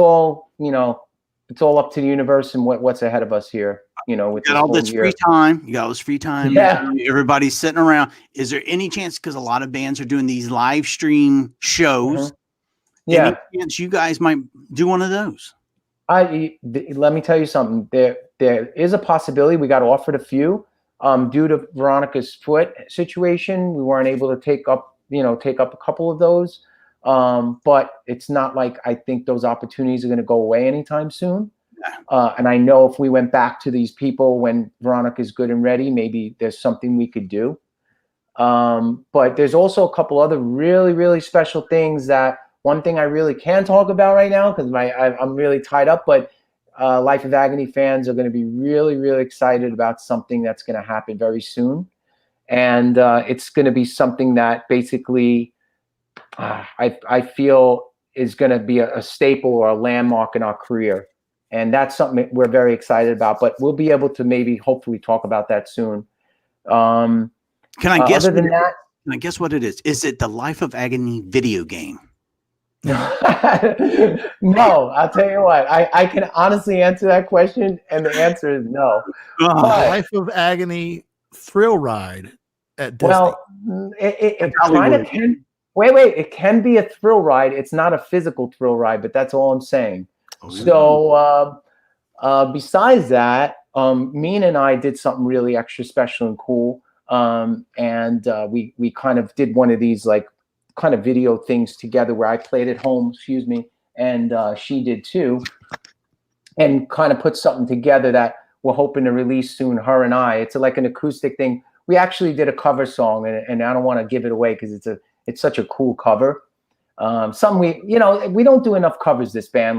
to the universe and what's ahead of us here. With you got all this free time. You got all this free time. Yeah. Everybody's sitting around. Is there any chance, because a lot of bands are doing these live stream shows, any chance you guys might do one of those? Let me tell you something. There is a possibility. We got offered a few. Due to Veronica's foot situation, we weren't able to take up a couple of those. But it's not like I think those opportunities are going to go away anytime soon. And I know if we went back to these people when Veronica's good and ready, maybe there's something we could do. But there's also a couple other really, really special things. That one thing I really can't talk about right now because I'm really tied up, but Life of Agony fans are going to be really, really excited about something that's going to happen very soon. And it's going to be something that basically I feel is going to be a staple or a landmark in our career. And that's something that we're very excited about, but we'll be able to hopefully talk about that soon. Can I guess? Other than that, can I guess what it is? Is it the Life of Agony video game? No, I'll tell you what. I can honestly answer that question, and the answer is no. Life of Agony thrill ride at Disney. Well, it kind of can. Wait. It can be a thrill ride. It's not a physical thrill ride, but that's all I'm saying. So besides that, Mina and I did something really extra special and cool. And we kind of did one of these kind of video things together where I played at home, and she did too, and kind of put something together that we're hoping to release soon, her and I. It's like an acoustic thing. We actually did a cover song, and I don't want to give it away because it's such a cool cover. We don't do enough covers, this band,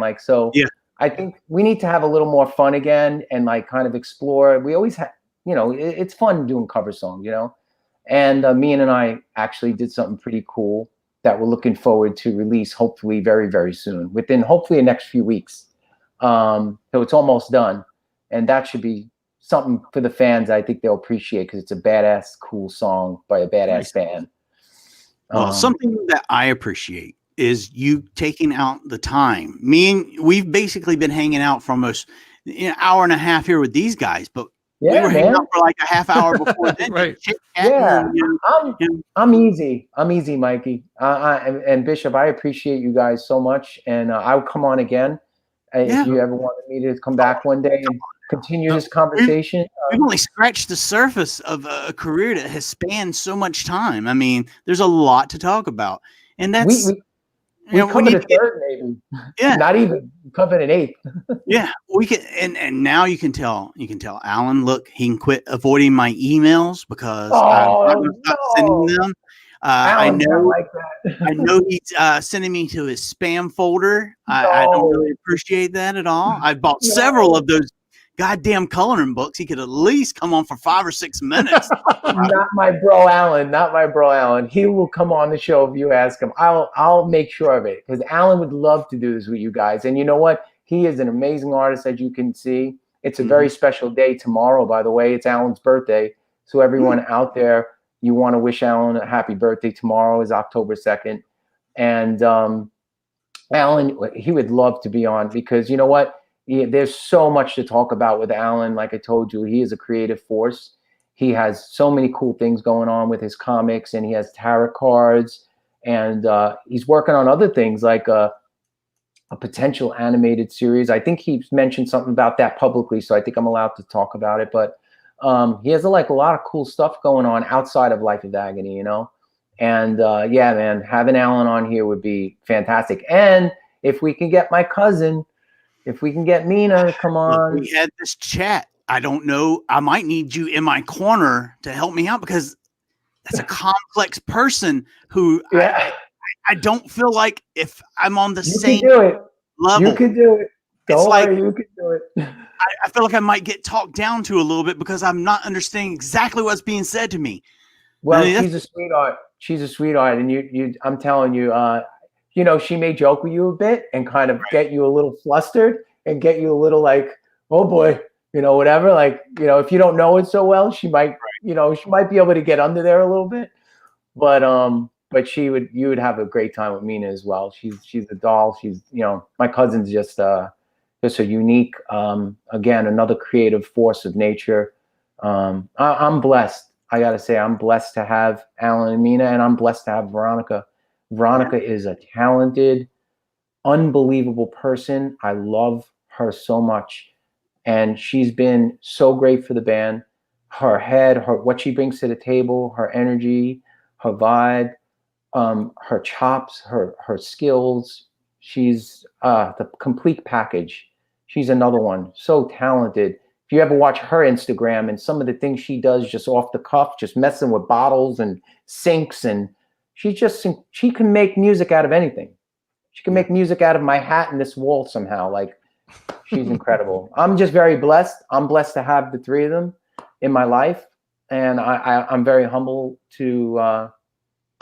Yeah. I think we need to have a little more fun again and kind of explore. We always have, it's fun doing cover songs, and Mina and I actually did something pretty cool that we're looking forward to release hopefully very, very soon, within hopefully the next few weeks. So it's almost done, and that should be something for the fans I think they'll appreciate, because it's a badass, cool song by a badass band. Well, something that I appreciate is you taking out the time. We've basically been hanging out for almost an hour and a half here with these guys, but we were hanging out for like a half hour before then. Right. I'm easy. I'm easy, Mikey. And Bishop, I appreciate you guys so much, and I'll come on again if you ever wanted me to come back one day and continue this conversation. We've only scratched the surface of a career that has spanned so much time. I mean, there's a lot to talk about, and that's we covered a third, maybe. Yeah, not even covered an eighth. Yeah, we can, and now you can tell Alan, look, he can quit avoiding my emails because I'm not sending them. I know he's sending me to his spam folder. I don't really appreciate that at all. I bought several of those goddamn coloring books. He could at least come on for 5 or 6 minutes. Not my bro Alan. Not my bro Alan. He will come on the show if you ask him. I'll make sure of it, because Alan would love to do this with you guys. And you know what? He is an amazing artist, as you can see. It's a very special day tomorrow, by the way. It's Alan's birthday. So everyone out there, you want to wish Alan a happy birthday. Tomorrow is October 2nd. And Alan, he would love to be on, because you know what? There's so much to talk about with Alan. Like I told you, he is a creative force. He has so many cool things going on with his comics, and he has tarot cards, and he's working on other things like a potential animated series. I think he's mentioned something about that publicly, so I think I'm allowed to talk about it. But he has like a lot of cool stuff going on outside of Life of Agony, you know? And yeah, man, having Alan on here would be fantastic. And if we can get my cousin, if we can get Mina to come on. Look, we had this chat. I don't know. I might need you in my corner to help me out, because that's a complex person who I don't feel like if I'm on the same level. You can do it. Don't worry, you can do it. I feel like I might get talked down to a little bit because I'm not understanding exactly what's being said to me. Well, she's a sweetheart. She's a sweetheart, and I'm telling you, you know, she may joke with you a bit and kind of get you a little flustered and get you a little like, oh boy, you know, whatever. Like, you know, if you don't know it so well, she might, you know, she might be able to get under there a little bit. But you would have a great time with Mina as well. She's a doll. She's, you know, my cousin's just a unique, again, another creative force of nature. I'm blessed. I got to say, I'm blessed to have Alan and Mina, and I'm blessed to have Veronica. Veronica is a talented, unbelievable person. I love her so much. And she's been so great for the band. Her head, what she brings to the table, her energy, her vibe, her chops, her skills. She's the complete package. She's another one. So talented. If you ever watch her Instagram and some of the things she does just off the cuff, just messing with bottles and sinks, and she can make music out of anything. She can make music out of my hat and this wall somehow. Like, she's incredible. I'm just very blessed. I'm blessed to have the three of them in my life, and I'm very humble to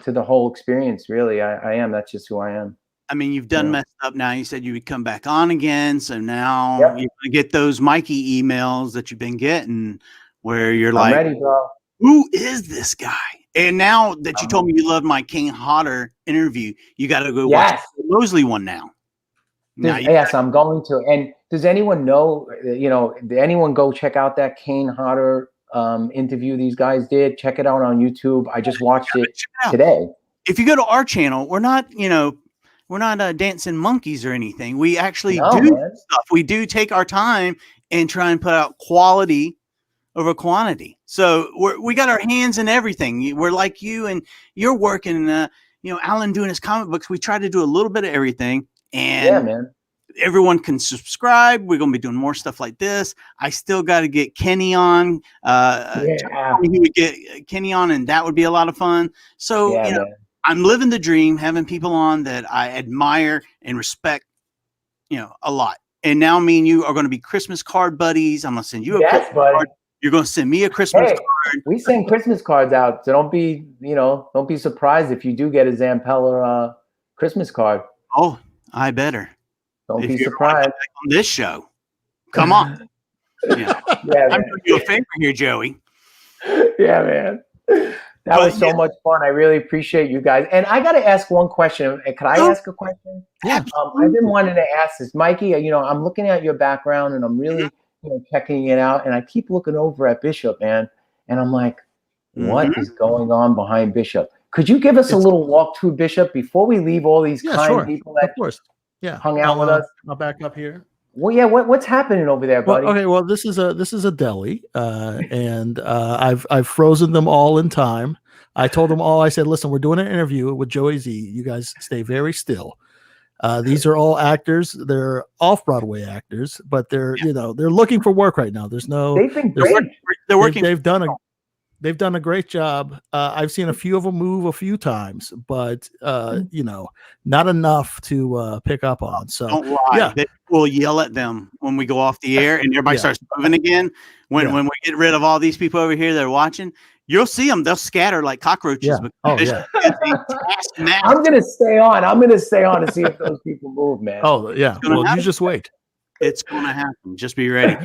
the whole experience. Really, I am. That's just who I am. I mean, you've done messed up now. You said you would come back on again. So now you're going to get those Mikey emails that you've been getting where you're like, I'm ready, bro. Who is this guy? And now that you told me you love my King Hodder interview, you got to go watch the Mosley one now. Yes, I'm going to. And does anyone know, you know, did anyone go check out that Kane Hodder interview these guys did? Check it out on YouTube. I just watched it today. If you go to our channel, we're not, you know, we're not dancing monkeys or anything. We actually do stuff. We do take our time and try and put out quality over quantity. So we got our hands in everything. We're like you, and you're working, you know, Alan doing his comic books. We try to do a little bit of everything, and everyone can subscribe. We're going to be doing more stuff like this. I still got to get Kenny on. He would get Kenny on, and that would be a lot of fun. So, you know, I'm living the dream, having people on that I admire and respect, you know, a lot. And now me and you are going to be Christmas card buddies. I'm going to send you a Christmas card. You're going to send me a Christmas card. We send Christmas cards out. So don't be surprised if you do get a Zampeller Christmas card. Oh, I better. Don't be surprised. On this show. Come on. I'm doing you a favor here, Joey. Yeah, man. That was so much fun. I really appreciate you guys. And I got to ask one question. Could I ask a question? Yeah. I've been wanting to ask this. Mikey, you know, I'm looking at your background and I'm really checking it out. And I keep looking over at Bishop, man. And I'm like, what is going on behind Bishop? Could you give us a little walk through Bishop before we leave all these kind people that hung out with us? I'll back up here. Well, yeah. What's happening over there, buddy? Well, okay. Well, this is a deli, and I've frozen them all in time. I told them all. I said, "Listen, we're doing an interview with Joey Z. You guys stay very still. These are all actors. They're off-Broadway actors, but they're they're looking for work right now. There's no. They've been great. They're working. They've done a. they've done a great job. I've seen a few of them move a few times, but you know, not enough to pick up on. So don't lie. yeah, We'll yell at them when we go off the air and everybody starts moving again. When we get rid of all these people over here that are watching, you'll see them. They'll scatter like cockroaches. Yeah. Oh yeah. I'm gonna stay on. I'm gonna stay on to see if those people move, man. Oh yeah. Well, you just wait. It's gonna happen. Just be ready.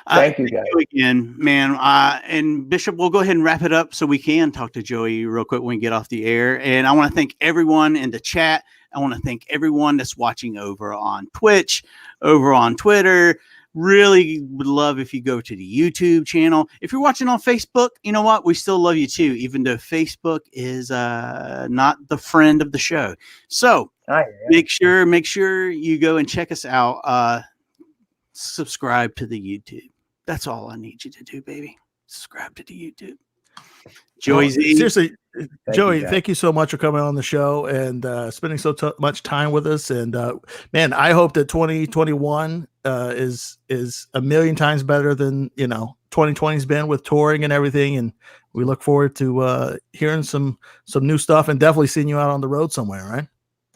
Thank you, guys. Again, man. And Bishop, we'll go ahead and wrap it up so we can talk to Joey real quick when we get off the air. And I want to thank everyone in the chat. I want to thank everyone that's watching over on Twitch, over on Twitter. Really would love if you go to the YouTube channel. If you're watching on Facebook, you know what? We still love you too, even though Facebook is not the friend of the show. So make sure you go and check us out. Subscribe to the YouTube. That's all I need you to do, baby. Subscribe to the YouTube. Joey, seriously, Joey, thank you so much for coming on the show and spending so much time with us. And man, I hope that 2021 is a million times better than 2020's been with touring and everything. And we look forward to hearing some new stuff and definitely seeing you out on the road somewhere, right?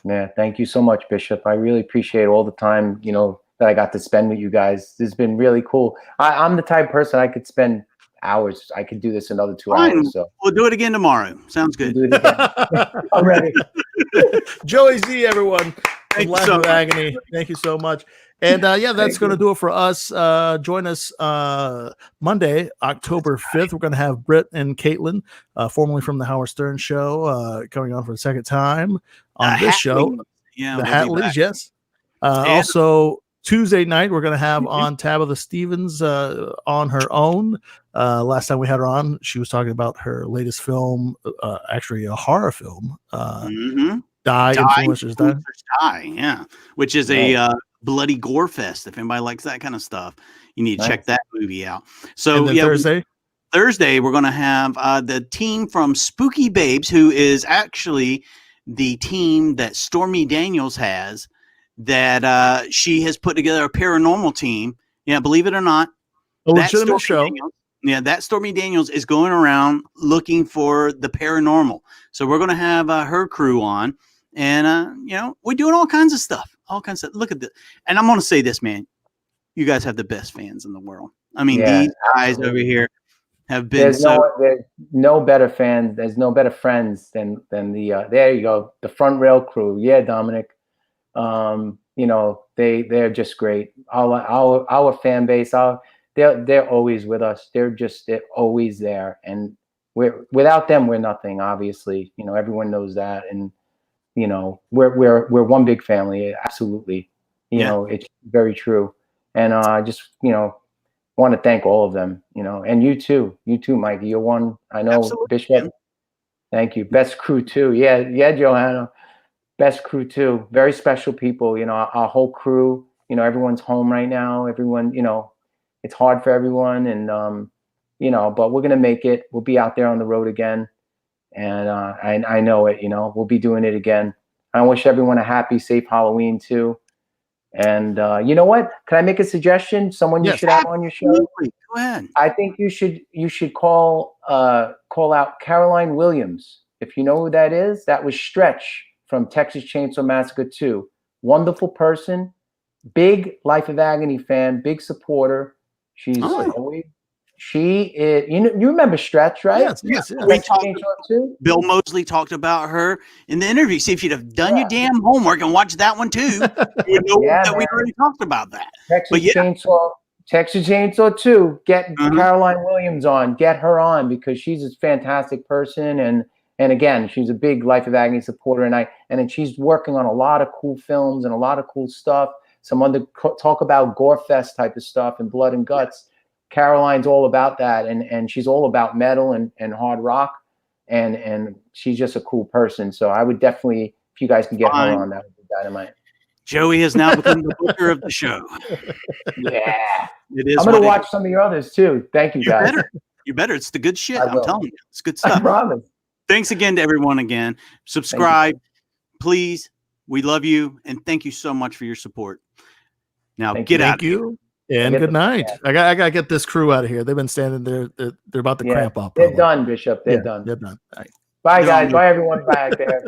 Yeah, thank you so much, Bishop. I really appreciate all the time that I got to spend with you guys. This has been really cool. I'm the type of person I could spend hours. I could do this another 2 hours. So we'll do it again tomorrow. Sounds good. We'll do it again. I'm ready. Joey Z, everyone. Thank you so much. Agony. Thank you so much. And that's going to do it for us. Join us Monday, October 5th. We're going to have Britt and Caitlin, formerly from the Howard Stern Show, coming on for the second time on this show. Yeah, the Hatleys, yes. Also, Tuesday night, we're going to have on Tabitha Stevens on her own. Last time we had her on, she was talking about her latest film, actually a horror film, Die, Influencers Die. Yeah, which is a bloody gore fest. If anybody likes that kind of stuff, you need to check that movie out. So Thursday, we're going to have the team from Spooky Babes, who is actually the team that Stormy Daniels has. That she has put together a paranormal team. Yeah, believe it or not. A legitimate show. That Stormy Daniels is going around looking for the paranormal. So we're going to have her crew on. And, we're doing all kinds of stuff. All kinds of stuff. Look at this. And I'm going to say this, man. You guys have the best fans in the world. I mean, these guys over here have been there's no better fans. There's no better friends than the, there you go, the Front Rail crew. Yeah, Dominic. They're just great. Our fan base, they're always with us. They're always there, and without them, we're nothing. Obviously, everyone knows that, and we're one big family. Absolutely, it's very true. And I just want to thank all of them. And you too, Mikey. You're one. I know. Absolutely. Bishop. Thank you. Best crew too. Yeah, Johanna. Best crew too. Very special people. Our whole crew. Everyone's home right now. Everyone. It's hard for everyone, and but we're gonna make it. We'll be out there on the road again, and I know it. We'll be doing it again. I wish everyone a happy, safe Halloween too. And you know what? Can I make a suggestion? Someone you should have on your show. Go ahead. I think you should call out Caroline Williams. If you know who that is, that was Stretch from Texas Chainsaw Massacre 2. Wonderful person, big Life of Agony fan, big supporter. She's always, she is, you remember Stretch, right? Yes. Bill Mosley talked about her in the interview. See, if you'd have done your damn homework and watched that one too, you know that we'd already talked about that. Texas Chainsaw 2, get Caroline Williams on, get her on, because she's a fantastic person, and again, she's a big Life of Agony supporter, and she's working on a lot of cool films and a lot of cool stuff. Some other talk about gore fest type of stuff and blood and guts. Caroline's all about that, and she's all about metal and hard rock, and she's just a cool person. So I would definitely, if you guys can get her on, that would be dynamite. Joey has now become the booker of the show. Yeah, it is. I'm going to watch some of your others too. Thank you, guys. You better. It's the good shit. I'm telling you, it's good stuff. I promise. Thanks again to everyone again. Subscribe, please. We love you, and thank you so much for your support. Now get out. Thank you. And good night. I gotta get this crew out of here. They've been standing there. They're about to cramp up. They're done, Bishop. They're done. They're done. All right. Bye, guys. Bye, everyone back there.